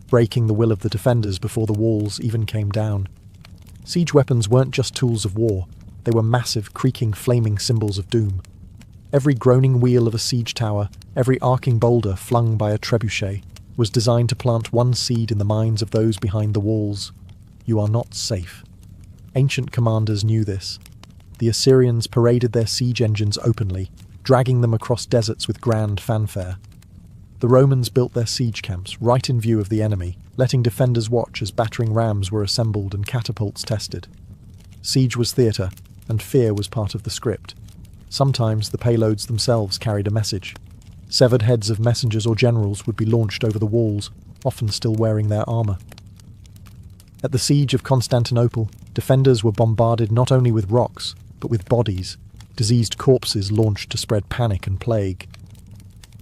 breaking the will of the defenders before the walls even came down. Siege weapons weren't just tools of war, they were massive, creaking, flaming symbols of doom. Every groaning wheel of a siege tower, every arcing boulder flung by a trebuchet, was designed to plant one seed in the minds of those behind the walls. You are not safe. Ancient commanders knew this. The Assyrians paraded their siege engines openly, dragging them across deserts with grand fanfare. The Romans built their siege camps right in view of the enemy, letting defenders watch as battering rams were assembled and catapults tested. Siege was theatre, and fear was part of the script. Sometimes the payloads themselves carried a message. Severed heads of messengers or generals would be launched over the walls, often still wearing their armour. At the siege of Constantinople, defenders were bombarded not only with rocks, but with bodies, diseased corpses launched to spread panic and plague.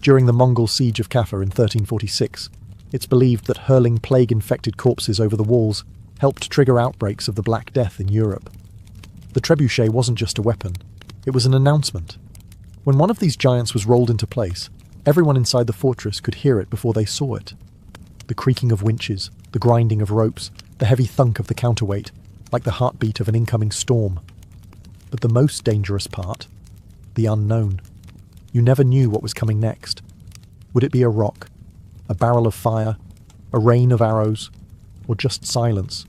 During the Mongol siege of Kaffa in 1346, it's believed that hurling plague-infected corpses over the walls helped trigger outbreaks of the Black Death in Europe. The trebuchet wasn't just a weapon, it was an announcement. When one of these giants was rolled into place, everyone inside the fortress could hear it before they saw it. The creaking of winches, the grinding of ropes, the heavy thunk of the counterweight, like the heartbeat of an incoming storm. But the most dangerous part, the unknown. You never knew what was coming next. Would it be a rock, a barrel of fire, a rain of arrows, or just silence,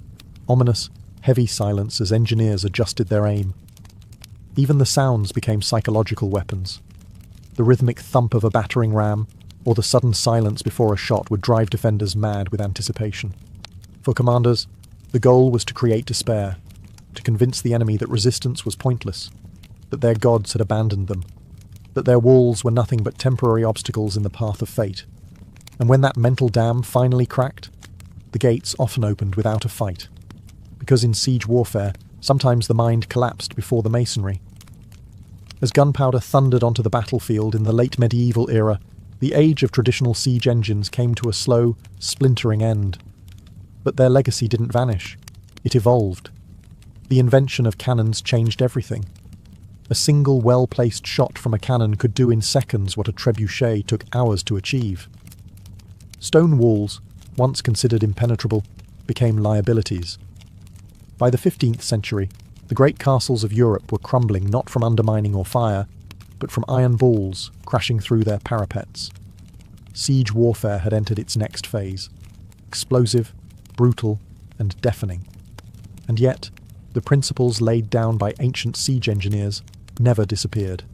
ominous, heavy silence as engineers adjusted their aim? Even the sounds became psychological weapons. The rhythmic thump of a battering ram, or the sudden silence before a shot would drive defenders mad with anticipation. For commanders, the goal was to create despair, to convince the enemy that resistance was pointless, that their gods had abandoned them, that their walls were nothing but temporary obstacles in the path of fate. And when that mental dam finally cracked, the gates often opened without a fight. Because in siege warfare, sometimes the mind collapsed before the masonry. As gunpowder thundered onto the battlefield in the late medieval era, the age of traditional siege engines came to a slow, splintering end. But their legacy didn't vanish. It evolved. The invention of cannons changed everything. A single well-placed shot from a cannon could do in seconds what a trebuchet took hours to achieve. Stone walls, once considered impenetrable, became liabilities. By the 15th century, the great castles of Europe were crumbling not from undermining or fire, but from iron balls crashing through their parapets. Siege warfare had entered its next phase, explosive, brutal, and deafening. And yet, the principles laid down by ancient siege engineers never disappeared.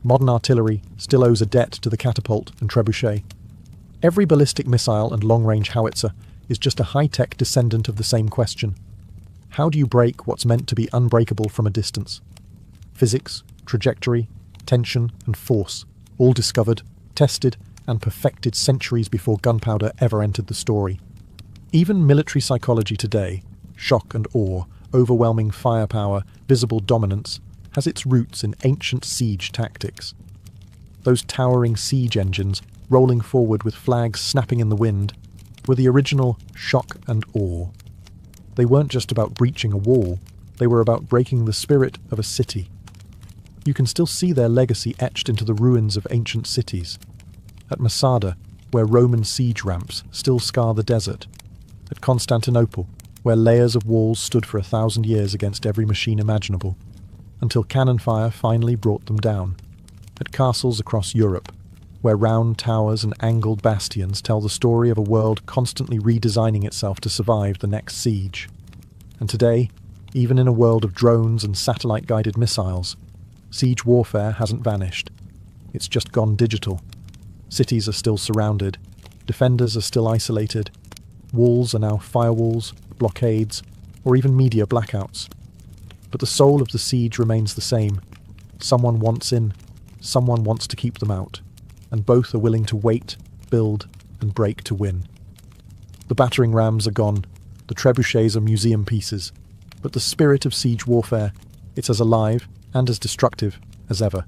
Modern artillery still owes a debt to the catapult and trebuchet. Every ballistic missile and long-range howitzer is just a high-tech descendant of the same question. How do you break what's meant to be unbreakable from a distance? Physics, trajectory, tension, and force, all discovered, tested, and perfected centuries before gunpowder ever entered the story. Even military psychology today, shock and awe, overwhelming firepower, visible dominance, has its roots in ancient siege tactics. Those towering siege engines, rolling forward with flags snapping in the wind, were the original shock and awe. They weren't just about breaching a wall, they were about breaking the spirit of a city. You can still see their legacy etched into the ruins of ancient cities. At Masada, where Roman siege ramps still scar the desert. At Constantinople, where layers of walls stood for 1,000 years against every machine imaginable. until cannon fire finally brought them down. At castles across Europe, where round towers and angled bastions tell the story of a world constantly redesigning itself to survive the next siege. And today, even in a world of drones and satellite-guided missiles, siege warfare hasn't vanished. It's just gone digital. Cities are still surrounded, defenders are still isolated, walls are now firewalls, blockades, or even media blackouts. But the soul of the siege remains the same. Someone wants in, someone wants to keep them out, and both are willing to wait, build, and break to win. The battering rams are gone, the trebuchets are museum pieces, but the spirit of siege warfare, it's as alive and as destructive as ever.